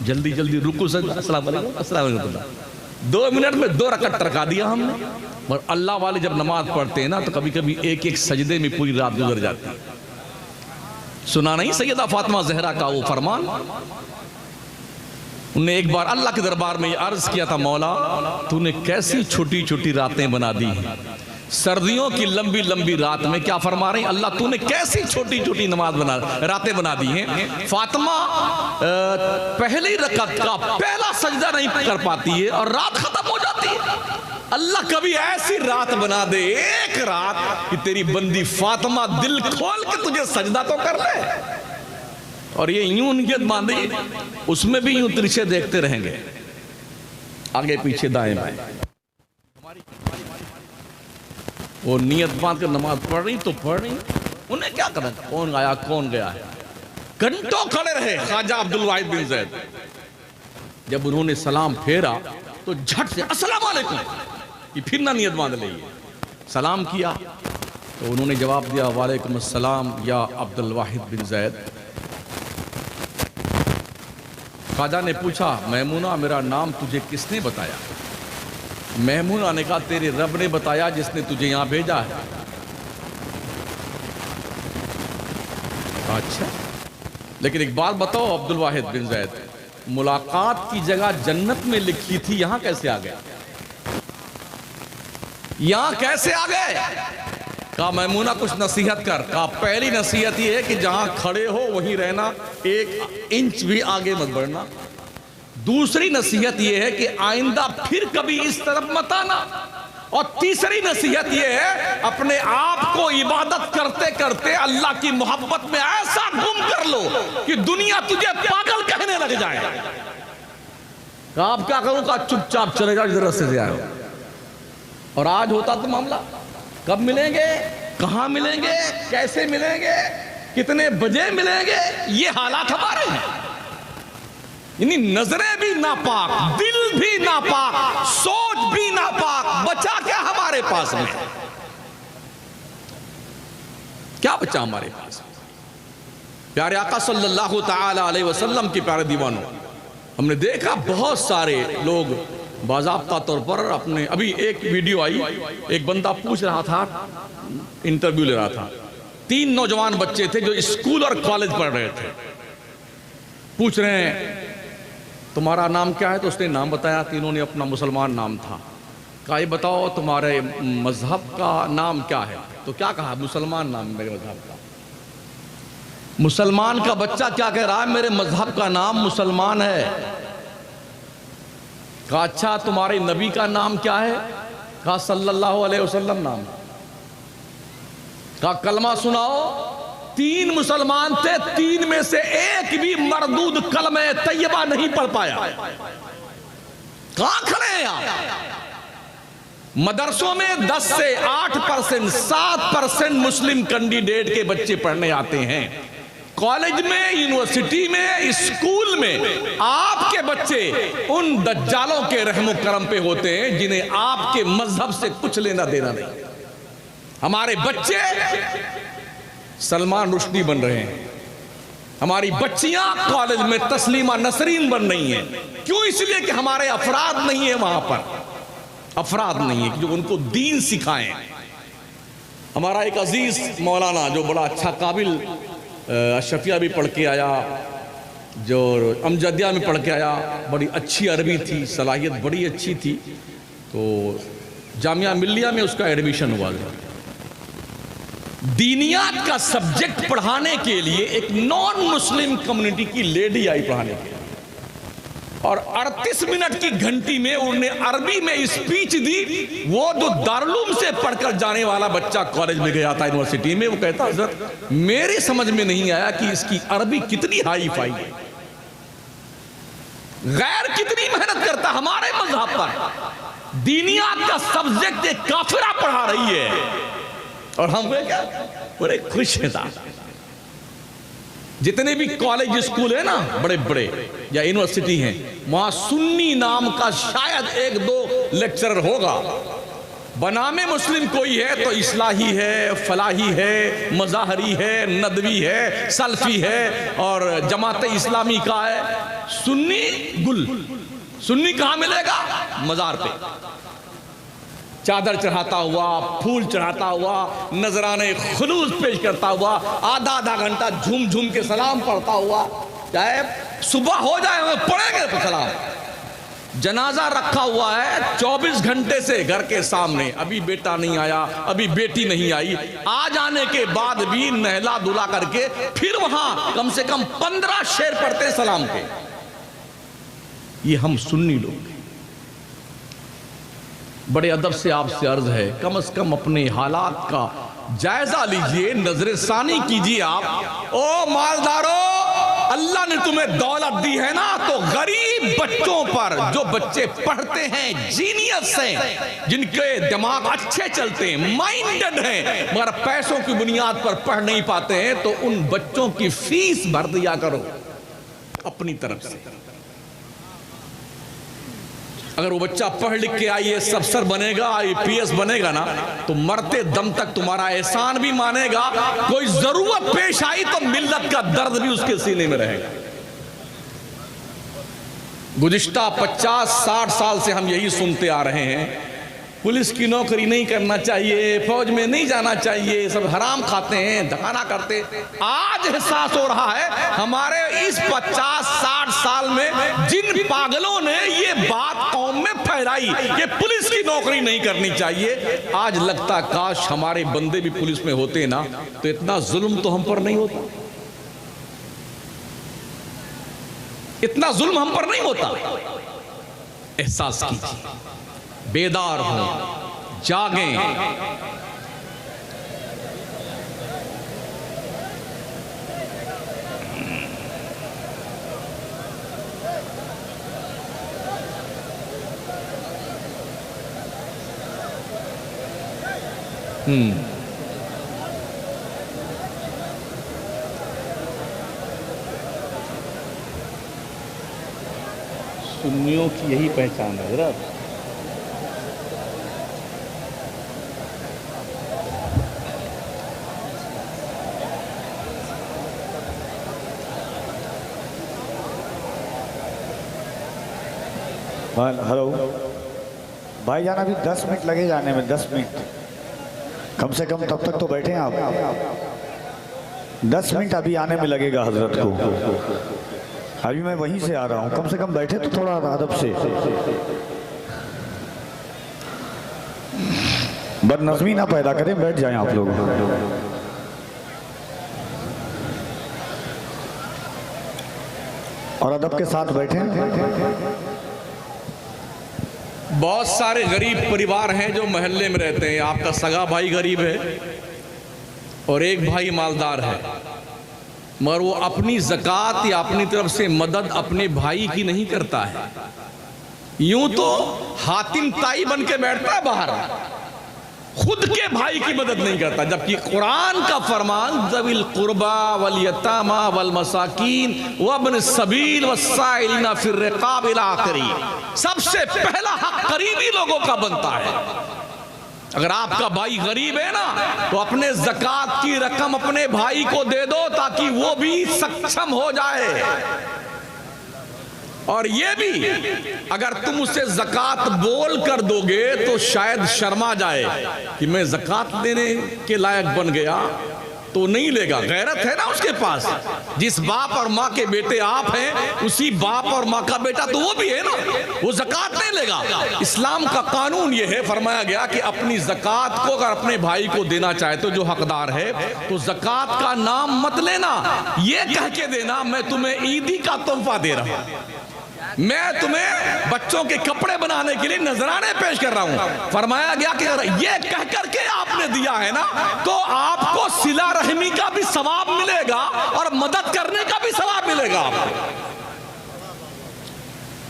जल्दी जल्दी रुकू से अस्सलाम वालेकुम, अस्सलाम वालेकुम, 2 मिनट में 2 रकअत टरका दिया हमने। और अल्लाह वाले जब नमाज पढ़ते हैं ना, तो कभी कभी एक एक सजदे में पूरी रात गुजर जाती है। सुना नहीं सैयदा फातिमा जहरा का वो फरमान? उन्हें एक बार अल्लाह के दरबार में ये अर्ज किया था, मौला तूने कैसी छोटी छोटी रातें बना दी हैं। सर्दियों की लंबी लंबी रात में क्या फरमा रही अल्लाह, तूने कैसी छोटी छोटी रातें बना दी हैं। फातिमा पहली रकअत का पहला सजदा नहीं कर पाती है और रात खत्म हो जाती है। अल्लाह कभी ऐसी रात बना दे, एक रात कि तेरी बंदी फातिमा दिल खोल के तुझे सजदा तो कर ले। और ये यूं नियत बांधी, उसमें भी यूं तिरछे देखते रहेंगे, आगे पीछे दाएं बाएं। वो नियत बांध कर नमाज पढ़ रही तो पढ़ रही, उन्हें क्या करना, कौन आया कौन गया है। घंटों खड़े रहे ख्वाजा अब्दुल वाहिद बिन जैद। जब उन्होंने सलाम फेरा तो झट से अस्सलाम वालेकुम, ये फिर ना नियत बांध ली। सलाम किया तो उन्होंने जवाब दिया वालेकुम अस्सलाम या अब्दुल वाहिद बिन जैद। ख्वाजा ने पूछा मैमूना मेरा नाम तुझे किसने बताया? मैमूना ने कहा तेरे रब ने बताया जिसने तुझे यहां भेजा है। अच्छा, लेकिन एक बात बताओ अब्दुल वाहिद बिन जैद, मुलाकात की जगह जन्नत में लिखी थी, यहां कैसे आ गया? यहां कैसे आ गए? कहा मैमूना कुछ नसीहत कर। कहा पहली नसीहत ये है कि जहां खड़े हो वहीं रहना, 1 इंच भी आगे मत बढ़ना। दूसरी नसीहत यह है कि आइंदा फिर कभी इस तरफ मत आना। और तीसरी नसीहत यह है अपने आप को इबादत करते करते अल्लाह की मोहब्बत में ऐसा गुम कर लो कि दुनिया तुझे पागल कहने लग जाए। आप क्या करूं? का चुपचाप चले जाओ, इधर रास्ते से आए। और आज होता तो मामला, कब मिलेंगे, कहां मिलेंगे, कैसे मिलेंगे, कितने बजे मिलेंगे, ये हालात हमारे हैं। यानी नजरें भी नापाक, दिल भी नापाक, सोच भी नापाक, बचा क्या हमारे पास में? क्या बचा हमारे पास? प्यारे आका सल्लल्लाहु ताला अलैहि वसल्लम के प्यारे दीवानों, हमने देखा बहुत सारे लोग बाज़ाब्ता तौर पर अपने, अभी एक वीडियो आई, एक बंदा पूछ रहा था, इंटरव्यू ले रहा था, 3 नौजवान बच्चे थे जो स्कूल और कॉलेज पढ़ रहे थे। पूछ रहे हैं तुम्हारा नाम क्या है? तो उसने नाम बताया, तीनों ने अपना मुसलमान नाम था। कहा ये बताओ तुम्हारे मजहब का नाम क्या है? तो क्या कहा? मुसलमान नाम मेरे मजहब का। मुसलमान का बच्चा क्या कह रहा है? मेरे मजहब का नाम मुसलमान है। कहा अच्छा तुम्हारे नबी का नाम क्या है? कहा सल्लल्लाहु अलैहि वसल्लम नाम। कहा कलमा सुनाओ। 3 मुसलमान थे, 3 में से एक भी मरदूद कलमे तैयबा नहीं पढ़ पाया। कहां खड़े हैं आप? मदरसों में 10 से 8%, 7% मुस्लिम कैंडिडेट के बच्चे पढ़ने आते हैं। कॉलेज में, यूनिवर्सिटी में, स्कूल में आपके बच्चे उन दज्जालों के रहमो करम पे होते हैं जिन्हें आपके मजहब से कुछ लेना देना नहीं। हमारे बच्चे सलमान रुश्दी बन रहे हैं, हमारी बच्चियां कॉलेज में तस्लीमा नसरीन बन रही हैं। क्यों? इसलिए कि हमारे अफराद नहीं है, वहां पर अफराद नहीं है जो उनको दीन सिखाएं। हमारा एक अजीज मौलाना जो बड़ा अच्छा काबिल अशफिया भी पढ़ के आया, जो अमजदिया में पढ़ के आया, बड़ी अच्छी अरबी थी, सलाहियत बड़ी अच्छी थी, तो जामिया मिल्लिया में उसका एडमिशन हुआ। दीनियात का सब्जेक्ट पढ़ाने के लिए एक नॉन मुस्लिम कम्युनिटी की लेडी आई पढ़ाने के लिए, और 38 मिनट की घंटी में उन्होंने अरबी में स्पीच दी। वो जो दारुलूम से पढ़कर जाने वाला बच्चा कॉलेज में गया था, यूनिवर्सिटी में, वो कहता हज़रत मेरे समझ में नहीं आया कि इसकी अरबी कितनी हाई फाई है, गैर कितनी मेहनत करता हमारे मजहब पर। दीनियात का सब्जेक्ट एक काफिरा पढ़ा रही है और हम क्या बड़े खुश हैं। जितने भी कॉलेज स्कूल है ना बड़े बड़े या यूनिवर्सिटी हैं, वहां सुन्नी नाम का शायद 1-2 लेक्चरर होगा। बनामे मुस्लिम कोई है तो इस्लाही है, फलाही है, मज़ाहरी है, नदवी है, सल्फी है और जमात इस्लामी का है। सुन्नी गुल, सुन्नी कहां मिलेगा? मज़ार पे चादर चढ़ाता हुआ, फूल चढ़ाता हुआ, नजराने खुलूस पेश करता हुआ, आधा घंटा झूम झूम के सलाम पढ़ता हुआ, चाहे सुबह हो जाए पढ़ेंगे तो सलाम। जनाजा रखा हुआ है 24 घंटे से घर के सामने, अभी बेटा नहीं आया, अभी बेटी नहीं आई, आ जाने के बाद भी नहला धुला करके फिर वहां कम से कम 15 शेर पढ़ते सलाम के। ये हम सुन्नी लोग। बड़े अदब से आपसे अर्ज है, कम से कम अपने हालात का जायजा लीजिए, नजर सानी कीजिए। आप ओ मालदारों, अल्लाह ने तुम्हें दौलत दी है ना, तो गरीब बच्चों पर, जो बच्चे पढ़ते हैं, जीनियस हैं, जिनके दिमाग अच्छे चलते हैं, माइंडेड हैं, मगर पैसों की बुनियाद पर पढ़ नहीं पाते हैं, तो उन बच्चों की फीस भर दिया करो अपनी तरफ से। अगर वो बच्चा पढ़ लिख के IAS अफसर बनेगा, IPS बनेगा ना, तो मरते दम तक तुम्हारा एहसान भी मानेगा। कोई जरूरत पेश आई तो मिल्लत का दर्द भी उसके सीने में रहेगा। गुज़िश्ता 50-60 साल से हम यही सुनते आ रहे हैं, पुलिस की नौकरी नहीं करना चाहिए, फौज में नहीं जाना चाहिए, सब हराम खाते हैं, धकाना करते। आज एहसास हो रहा है हमारे इस 50-60 साल में जिन पागलों ने ये बात कौम में फैलाई कि पुलिस की नौकरी नहीं करनी चाहिए, आज लगता काश हमारे बंदे भी पुलिस में होते ना, तो इतना जुल्म तो हम पर नहीं होता, इतना जुल्म हम पर नहीं होता। एहसास कीजिए, बेदार हो, जागें। सुन्नियों की यही पहचान है जरा। हेलो भाईजान, अभी 10 मिनट लगे जाने में, 10 मिनट कम से कम, तब तक तो बैठे हैं आप। 10 मिनट अभी आने में लगेगा हजरत को। अभी मैं वहीं से आ रहा हूँ, कम से कम बैठे तो थोड़ा अदब से। बदनज़मी ना पैदा करें, बैठ जाएं आप लोग। और अदब के साथ बैठे। बहुत सारे गरीब परिवार हैं जो मोहल्ले में रहते हैं। आपका सगा भाई गरीब है और एक भाई मालदार है, मगर वो अपनी ज़कात या अपनी तरफ से मदद अपने भाई की नहीं करता है। यूं तो हातिम ताई बन के बैठता है बाहर, खुद के भाई की मदद नहीं करता, जबकि कुरान का फरमान ज़विल कुर्बा वल यतामा वल मसाकीन वब्न सबील वस्साइलिना फिर रिकाब इला आखिरी, सबसे पहला हक करीबी लोगों का बनता है। अगर आपका भाई गरीब है ना, तो अपने ज़कात की रकम अपने भाई को दे दो ताकि वो भी सक्षम हो जाए। और ये भी अगर तुम उसे ज़कात बोल कर दोगे तो शायद शर्मा जाए कि मैं ज़कात देने के लायक बन गया, तो नहीं लेगा। गैरत है ना उसके पास। जिस बाप और माँ के बेटे आप हैं, उसी बाप और माँ का बेटा तो वो भी है ना, वो ज़कात नहीं लेगा। इस्लाम का कानून ये है, फरमाया गया कि अपनी ज़कात को अगर अपने भाई को देना चाहे तो जो हकदार है, तो ज़कात का नाम मत लेना, ये कह के देना मैं तुम्हें ईदी का तोहफा दे रहा हूँ, मैं तुम्हें बच्चों के कपड़े बनाने के लिए नजराने पेश कर रहा हूं। फरमाया गया कि अगर ये कह करके आपने दिया है ना, तो आपको सिला रहमी का भी सवाब मिलेगा और मदद करने का भी सवाब मिलेगा आपको।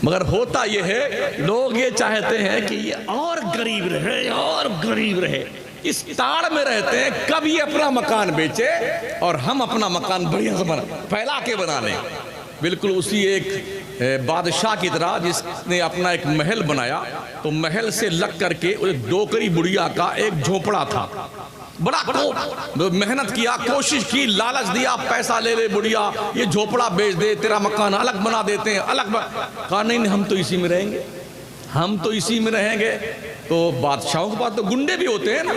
मगर होता यह है, लोग ये चाहते हैं कि ये और गरीब रहे और गरीब रहे, इस ताड़ में रहते हैं कब ये अपना मकान बेचे और हम अपना मकान बढ़िया से फैला के बना लें। बिल्कुल उसी एक बादशाह की तरह जिसने अपना एक महल बनाया, तो महल से लग करके एक डोकरी बुढ़िया का एक झोपड़ा था। बड़ा मेहनत किया, कोशिश की, लालच दिया, पैसा ले ले बुढ़िया, ये झोपड़ा बेच दे, तेरा मकान अलग बना देते हैं, कहा नहीं हम तो इसी में रहेंगे, हम तो इसी में रहेंगे। तो बादशाहों के पास तो गुंडे भी होते हैं ना,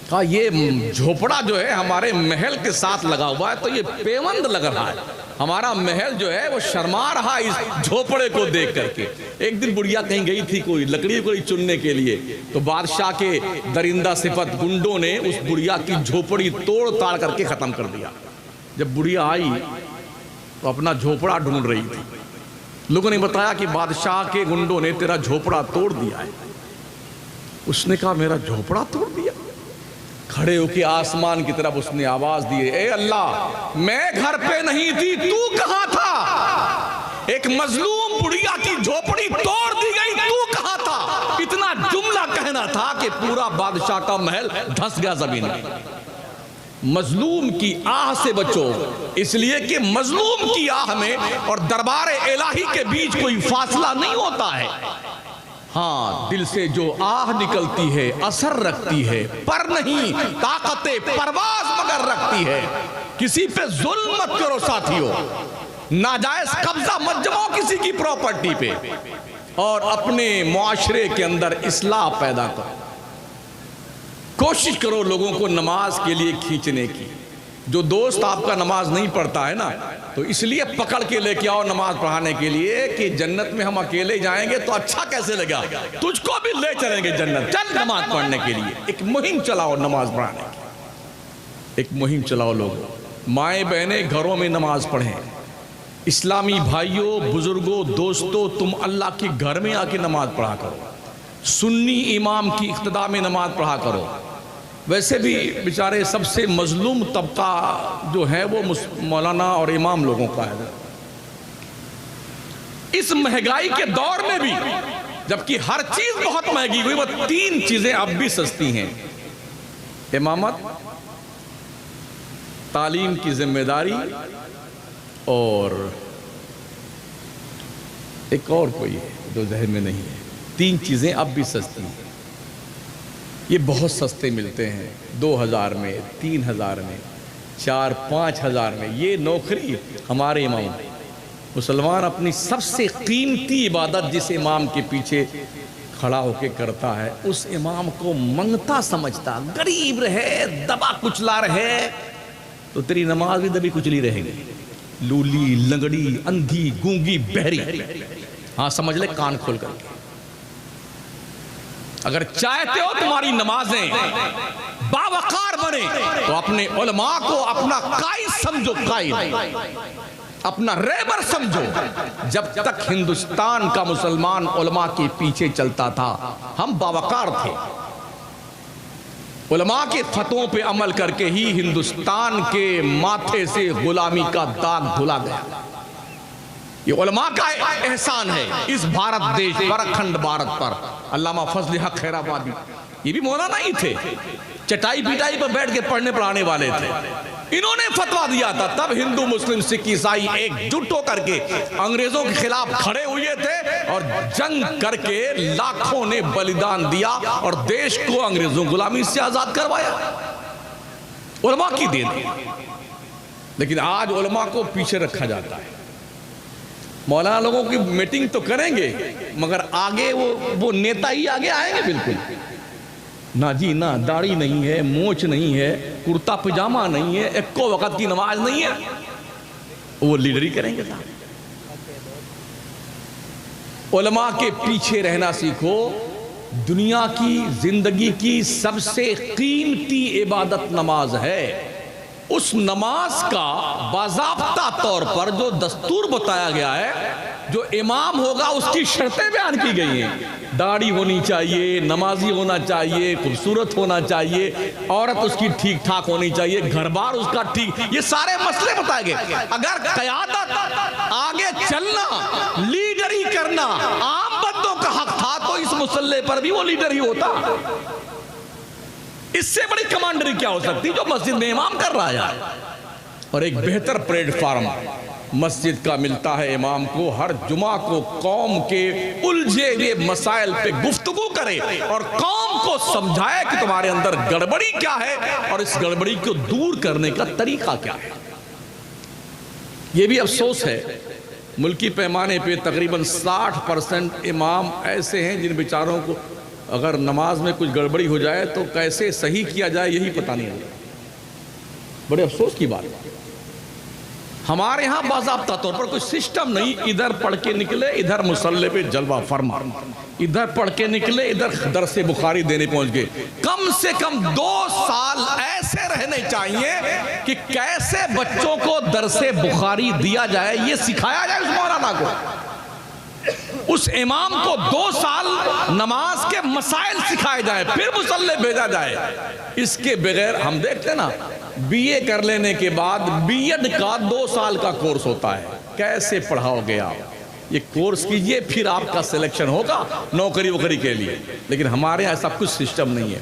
कहा ये झोपड़ा जो है हमारे महल के साथ लगा हुआ है, तो ये पेवंद लग रहा है, हमारा महल जो है वो शर्मा रहा इस झोपड़े को देख करके। एक दिन बुढ़िया कहीं गई थी कोई लकड़ी कोई चुनने के लिए, तो बादशाह के दरिंदा सिफत गुंडों ने उस बुढ़िया की झोपड़ी तोड़ ताड़ करके खत्म कर दिया। जब बुढ़िया आई तो अपना झोपड़ा ढूंढ रही थी, लोगों ने बताया कि बादशाह के गुंडों ने तेरा झोपड़ा तोड़ दिया है। उसने कहा मेरा झोपड़ा तोड़ दिया? खड़े होके आसमान की तरफ उसने आवाज दी, ए अल्लाह, मैं घर पे नहीं थी, तू कहां था? एक मजलूम बुढ़िया की झोपड़ी तोड़ दी गई, तू कहां था? इतना जुमला कहना था कि पूरा बादशाह का महल धंस गया जमीन में। मजलूम की आह से बचो, इसलिए कि मजलूम की आह में और दरबार इलाही के बीच कोई फासला नहीं होता है। हाँ, दिल से जो आह निकलती है असर रखती है, पर नहीं ताकते परवाज मगर रखती है। किसी पे जुल्म मत करो साथियों, नाजायज कब्जा मत जमाओ किसी की प्रॉपर्टी पे, और अपने मुआशरे के अंदर इस्लाह पैदा करो। कोशिश करो लोगों को नमाज के लिए खींचने की। जो दोस्त आपका नमाज नहीं पढ़ता है ना, तो इसलिए पकड़ के लेके आओ नमाज पढ़ाने के लिए कि जन्नत में हम अकेले जाएंगे तो अच्छा कैसे लगा, तुझको भी ले चलेंगे जन्नत, चल नमाज पढ़ने के लिए। एक मुहिम चलाओ नमाज पढ़ाने की, एक मुहिम चलाओ। लोग माएँ बहनें घरों में नमाज पढ़ें। इस्लामी भाइयों, बुजुर्गों, दोस्तों, तुम अल्लाह के घर में आके नमाज पढ़ा करो। सुन्नी इमाम की इक्तदा में नमाज पढ़ा करो। वैसे भी बेचारे सबसे मजलूम तबका जो है वो मौलाना और इमाम लोगों का है। इस महंगाई के दौर में भी, जबकि हर चीज बहुत महंगी हुई, वो 3 चीजें अब भी सस्ती हैं: इमामत, तालीम की जिम्मेदारी, और एक और कोई है जो जहन में नहीं है। 3 चीजें अब भी सस्ती हैं। ये बहुत सस्ते मिलते हैं, 2000 में, 3000 में, 4-5 हज़ार में। ये नौकरी हमारे इमाम मुसलमान अपनी सबसे कीमती इबादत जिस इमाम के पीछे खड़ा होके करता है, उस इमाम को मंगता समझता। गरीब रहे, दबा कुचला रहे, तो तेरी नमाज भी दबी कुचली रहेगी। लूली, लंगड़ी, अंधी, गूंगी, बहरी, हाँ समझ ले कान खोल करके। अगर चाहते हो तुम्हारी नमाजें बावकार बने, तो अपने उलमा को अपना कायद समझो, कायद, अपना रहबर समझो। जब तक हिंदुस्तान का मुसलमान उलमा के पीछे चलता था, हम बावकार थे। उलमा के फतवों पे अमल करके ही हिंदुस्तान के माथे से गुलामी का दाग धुला गया। ये उलमा का एहसान है इस भारत देश पर, अखंड भारत पर। अल्लामा फजल हक खैराबादी ये भी मौलाना ही थे, चटाई पिटाई पर बैठ के पढ़ने पढ़ाने वाले थे। इन्होंने फतवा दिया था, तब हिंदू, मुस्लिम, सिख, ईसाई एकजुट होकर के अंग्रेजों के खिलाफ खड़े हुए थे और जंग करके लाखों ने बलिदान दिया और देश को अंग्रेजों गुलामी से आजाद करवाया। उलमा की देन। लेकिन आज उलमा को पीछे रखा जाता है। मौलाना लोगों की मीटिंग तो करेंगे, मगर आगे वो नेता ही आगे आएंगे। बिल्कुल ना जी ना, दाढ़ी नहीं है, मोछ नहीं है, कुर्ता पजामा नहीं है, एको वक्त की नमाज नहीं है, वो लीडरी करेंगे। उलमा के पीछे रहना सीखो। दुनिया की जिंदगी की सबसे कीमती इबादत नमाज है। उस नमाज का बाज़ाब्ता तौर पर जो दस्तूर बताया गया है, जो इमाम होगा उसकी शर्तें बयान की गई हैं। दाढ़ी होनी चाहिए, नमाजी होना चाहिए, खूबसूरत होना चाहिए, औरत उसकी ठीक ठाक होनी चाहिए, घर बार उसका ठीक, ये सारे मसले बताए गए। अगर क़यादत, आगे चलना, लीडरी करना आम बंदों का हक था, तो इस मुसल्ले पर भी वो लीडर ही होता। इससे बड़ी कमांडरी क्या हो सकती जो मस्जिद में इमाम कर रहा है। और एक बेहतर प्लेटफार्म मस्जिद का मिलता है इमाम को, हर जुमा को कौम के उलझे हुए मसाइल पे गुफ्तगू करे और कौम को समझाए कि तुम्हारे अंदर गड़बड़ी क्या है और इस गड़बड़ी को दूर करने का तरीका क्या है। यह भी अफसोस है, मुल्की पैमाने पे तकरीबन 60% इमाम ऐसे हैं जिन बेचारों को अगर नमाज में कुछ गड़बड़ी हो जाए तो कैसे सही किया जाए यही पता नहीं है। बड़े अफसोस की बात है। हमारे यहाँ बाज़ाब्ता तौर पर कोई सिस्टम नहीं। इधर पढ़ के निकले, इधर मुसल्ले पे जलवा फरमा, इधर पढ़ के निकले, इधर दरसे बुखारी देने पहुंच गए। कम से कम 2 साल ऐसे रहने चाहिए कि कैसे बच्चों को दरसे बुखारी दिया जाए, ये सिखाया जाए उस मौलाना को। उस इमाम को 2 साल नमाज के मसाइल सिखाए जाए, फिर मुसल्ले भेजा जाए। इसके बगैर हम देखते ना, बीए कर लेने के बाद बीएड का 2 साल का कोर्स होता है। कैसे पढ़ाओगे आप? ये कोर्स कीजिए, फिर आपका सिलेक्शन होगा नौकरी वोकरी के लिए। लेकिन हमारे यहाँ ऐसा कुछ सिस्टम नहीं है,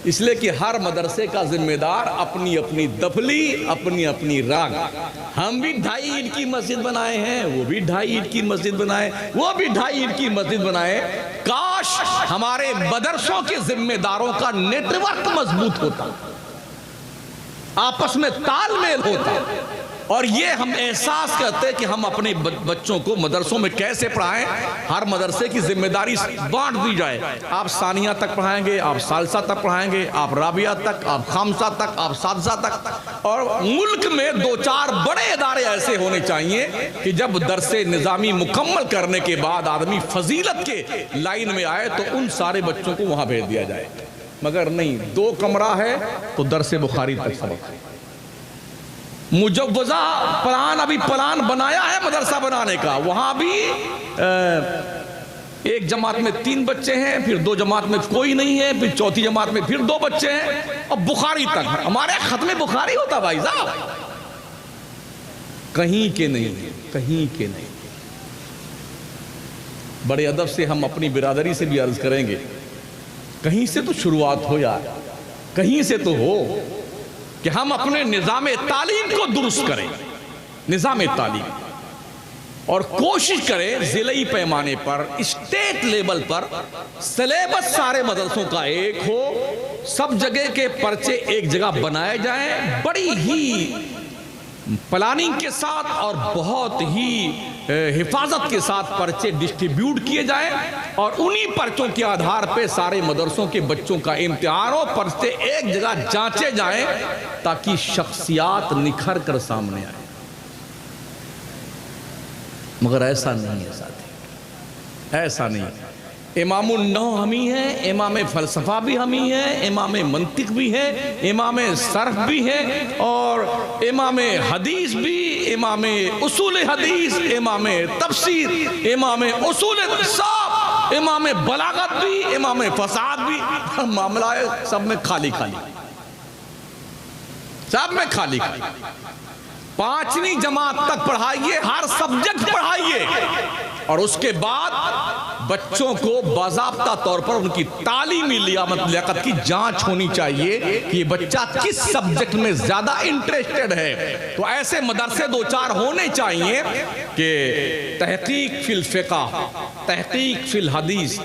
इसलिए कि हर मदरसे का जिम्मेदार अपनी अपनी दफली, अपनी अपनी राग। हम भी 2.5 ईंट की मस्जिद बनाए हैं, वो भी 2.5 ईंट की मस्जिद बनाए, वो भी 2.5 ईंट की मस्जिद बनाए। काश हमारे मदरसों के जिम्मेदारों का नेटवर्क मजबूत होता, आपस में तालमेल होता, और ये हम एहसास करते कि हम अपने बच्चों को मदरसों में कैसे पढ़ाएं। हर मदरसे की जिम्मेदारी बांट दी जाए। आप सानिया तक पढ़ाएंगे, आप सालसा तक पढ़ाएंगे, आप राबिया तक, आप खामसा तक, आप सादसा तक। और मुल्क में 2-4 बड़े इदारे ऐसे होने चाहिए कि जब दरसे निज़ामी मुकम्मल करने के बाद आदमी फजीलत के लाइन में आए तो उन सारे बच्चों को वहां भेज दिया जाए। मगर नहीं, 2 कमरा है तो दरसे बुखारी तक सबक है। मुजव्वजा प्लान, अभी प्लान बनाया है मदरसा बनाने का, वहां भी एक जमात में 3 बच्चे हैं, फिर 2 जमात में कोई नहीं है, फिर चौथी जमात में फिर 2 बच्चे हैं, और बुखारी तक। हमारे खत्म बुखारी होता भाई साहब, कहीं के नहीं, कहीं के नहीं। बड़े अदब से हम अपनी बिरादरी से भी अर्ज करेंगे, कहीं से तो शुरुआत हो यार, कहीं से तो हो कि हम अपने निज़ाम तालीम को दुरुस्त करें, निज़ाम तालीम, और कोशिश करें ज़िलाई पैमाने पर, स्टेट लेवल पर सिलेबस सारे मदरसों का एक हो, सब जगह के पर्चे एक जगह बनाए जाएं, बड़ी ही प्लानिंग के साथ और बहुत ही हिफाजत के साथ पर्चे डिस्ट्रीब्यूट किए जाएं, और उन्हीं पर्चों के आधार पे सारे मदरसों के बच्चों का इम्तिहान हो, पर्चे एक जगह जांचे जाएं ताकि शख्सियात निखर कर सामने आए। मगर ऐसा नहीं है साथी, ऐसा नहीं है। इमामुन नौ हम ही है, इमाम फ़लसफ़ा भी हम ही है, इमाम मंतिक भी है, इमाम सर्फ भी है, और इमाम हदीस भी, इमाम उसूल हदीस, इमाम तफसीर, इमाम उसूल साफ, इमाम बलागत भी, इमाम फसाद भी। मामला है सब में खाली खाली, सब में खाली खाली। 5वीं जमात तक पढ़ाइए, हर सब्जेक्ट पढ़ाइए, और उसके बाद बच्चों को बाज़ाब्ता तौर पर उनकी तालीमी लियाकत की जांच होनी चाहिए कि बच्चा किस सब्जेक्ट में ज्यादा इंटरेस्टेड है। तो ऐसे मदरसे 2-4 होने चाहिए कि तहकीक फिल फ़िक़्ह, तहकीक फिल हदीस,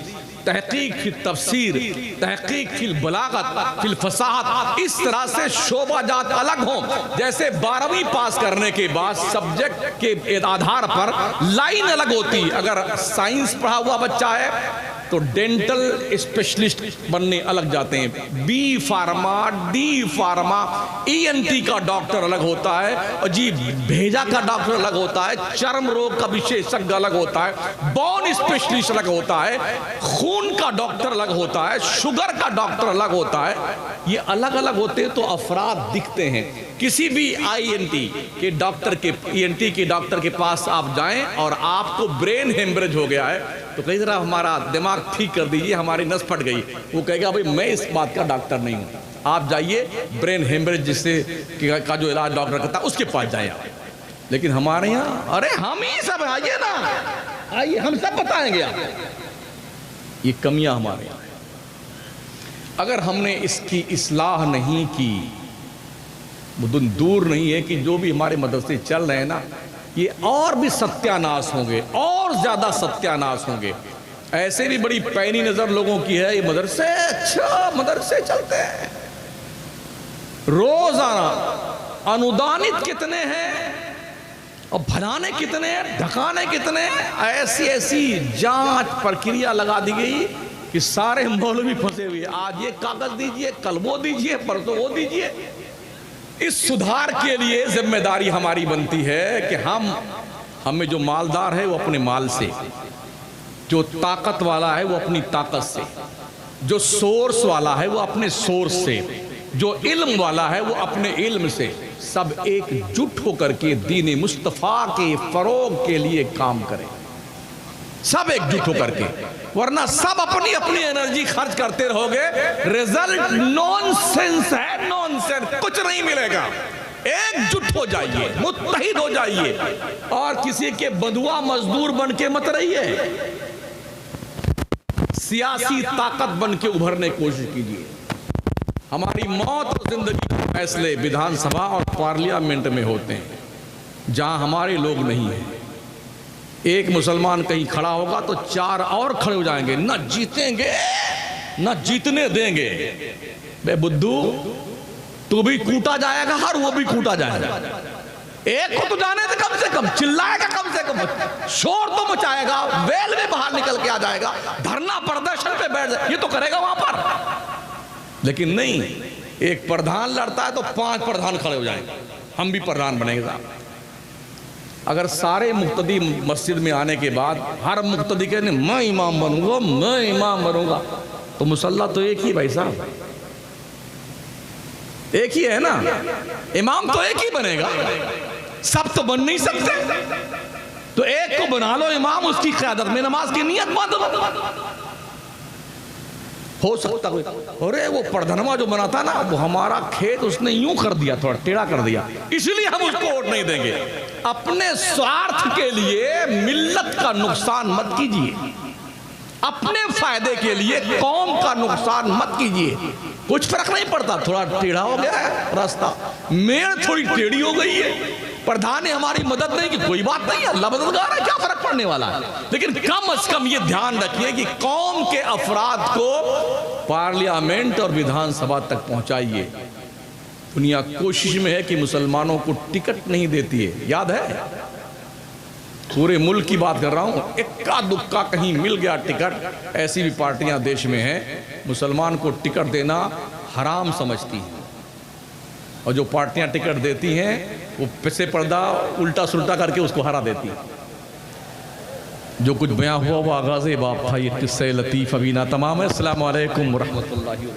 तहकीक फिल तफसीर, तहकीक फिल बलागत, फिल फसाहत, इस तरह से शोबाजात अलग हों। जैसे 12वीं पास करने के बाद सब्जेक्ट के आधार पर लाइन अलग होती। अगर साइंस पढ़ा हुआ बच्चा है तो डेंटल स्पेशलिस्ट बनने अलग जाते हैं, B pharma, D pharma, ENT का डॉक्टर अलग होता है, और जी भेजा का डॉक्टर अलग होता है, चर्म रोग का विशेषज्ञ अलग होता है, बोन स्पेशलिस्ट अलग होता है, खून का डॉक्टर अलग होता है, शुगर का डॉक्टर अलग होता है। ये अलग अलग होते हैं तो अफराद दिखते हैं। किसी भी INT के डॉक्टर के, ENT के डॉक्टर के पास आप जाएं और आपको ब्रेन हेमरेज हो गया है तो कहीं जरा हमारा दिमाग ठीक कर दीजिए, हमारी नस फट गई, वो कहेगा भाई मैं इस बात का डॉक्टर नहीं हूँ, आप जाइए ब्रेन हेमरेज जिससे का जो इलाज डॉक्टर करता है उसके पास जाए आप। लेकिन हमारे यहाँ अरे हम ही सब, आइए ना, आइए हम सब बताएंगे आप। ये कमियां हमारे यहाँ। अगर हमने इसकी इस्लाह नहीं की, मुद्दन दूर नहीं है कि जो भी हमारे मदरसे चल रहे हैं ना, ये और भी सत्यानाश होंगे, और ज्यादा सत्यानाश होंगे। ऐसे भी बड़ी पैनी नजर लोगों की है, ये मदरसे अच्छा मदरसे चलते हैं, रोजाना अनुदानित कितने हैं और भराने कितने हैं, ढकाने कितने हैं। ऐसी ऐसी जांच प्रक्रिया लगा दी गई कि सारे मौलवी फंसे हुए, आज ये कागज दीजिए, कल वो दीजिए, परसों वो दीजिए। इस सुधार के लिए जिम्मेदारी हमारी बनती है कि हमें जो मालदार है वो अपने माल से, जो ताकत वाला है वो अपनी ताकत से, जो सोर्स वाला है वो अपने सोर्स से, जो इल्म वाला है वो अपने इल्म से, सब एकजुट होकर के दीन मुस्तफ़ा के फरोग के लिए काम करें। सब एकजुट होकर के, वरना सब अपनी अपनी एनर्जी खर्च करते रहोगे, रिजल्ट नॉनसेंस है, नॉनसेंस, कुछ नहीं मिलेगा। एकजुट हो जाइए, मुत्तहिद हो जाइए और किसी के बंधुआ मजदूर बन के मत रहिए। सियासी ताकत बन के उभरने की कोशिश कीजिए। हमारी मौत और जिंदगी के फैसले विधानसभा और पार्लियामेंट में होते हैं, जहां हमारे लोग नहीं हैं। एक मुसलमान कहीं खड़ा होगा तो 4 और खड़े हो जाएंगे, न जीतेंगे न जीतने देंगे। बे बुद्धू, तू भी कूटा जाएगा और वो भी कूटा जाएगा। एक को तो जाने दे, कम से कम चिल्लाएगा, कम से कम शोर तो मचाएगा, वेल में बाहर निकल के आ जाएगा, धरना प्रदर्शन पे बैठ जाए, ये तो करेगा वहां पर। लेकिन नहीं, एक प्रधान लड़ता है तो 5 प्रधान खड़े हो जाएंगे, हम भी प्रधान बनेंगे साहब। अगर सारे मुक्तदी मस्जिद में आने के बाद हर मुक्तदी कहने मैं इमाम बनूंगा, मैं इमाम बनूंगा, तो मुसल्ला तो एक ही भाई साहब, एक ही है ना, इमाम तो एक ही बनेगा, सब तो बन नहीं सकते। तो एक को बना लो इमाम, उसकी क़यादत में नमाज की नियत बांधो। हो सकता है, अरे वो प्रधानमा जो बना था ना, वो हमारा खेत उसने यूं कर दिया, थोड़ा टेढ़ा कर दिया, इसलिए हम उसको वोट नहीं देंगे। अपने स्वार्थ के लिए मिल्लत का नुकसान मत कीजिए, अपने फायदे के लिए कौम का नुकसान मत कीजिए। कुछ फर्क नहीं पड़ता, थोड़ा टेढ़ा हो गया है रास्ता, मेड़ थोड़ी टेढ़ी हो गई है, प्रधान ने हमारी मदद नहीं की, कोई बात नहीं है, अल्लाह मददगार है, क्या फर्क पड़ने वाला है। लेकिन कम से कम ये ध्यान रखिए कि कौम के अफराद को पार्लियामेंट और विधानसभा तक पहुंचाइए। दुनिया कोशिश में है कि मुसलमानों को टिकट नहीं देती है, याद है, पूरे मुल्क की बात कर रहा हूं, इक्का दुक्का कहीं मिल गया टिकट। ऐसी भी पार्टियां देश में हैं, मुसलमान को टिकट देना हराम समझती हैं, और जो पार्टियां टिकट देती हैं वो पिछे पर्दा उल्टा सुल्टा करके उसको हरा देती हैं। जो कुछ बयां हुआ वो आगाज़े बाप था, ये किस्से लतीफ़ अभी ना तमाम है। अस्सलामु अलैकुम व रहमतुल्लाहि।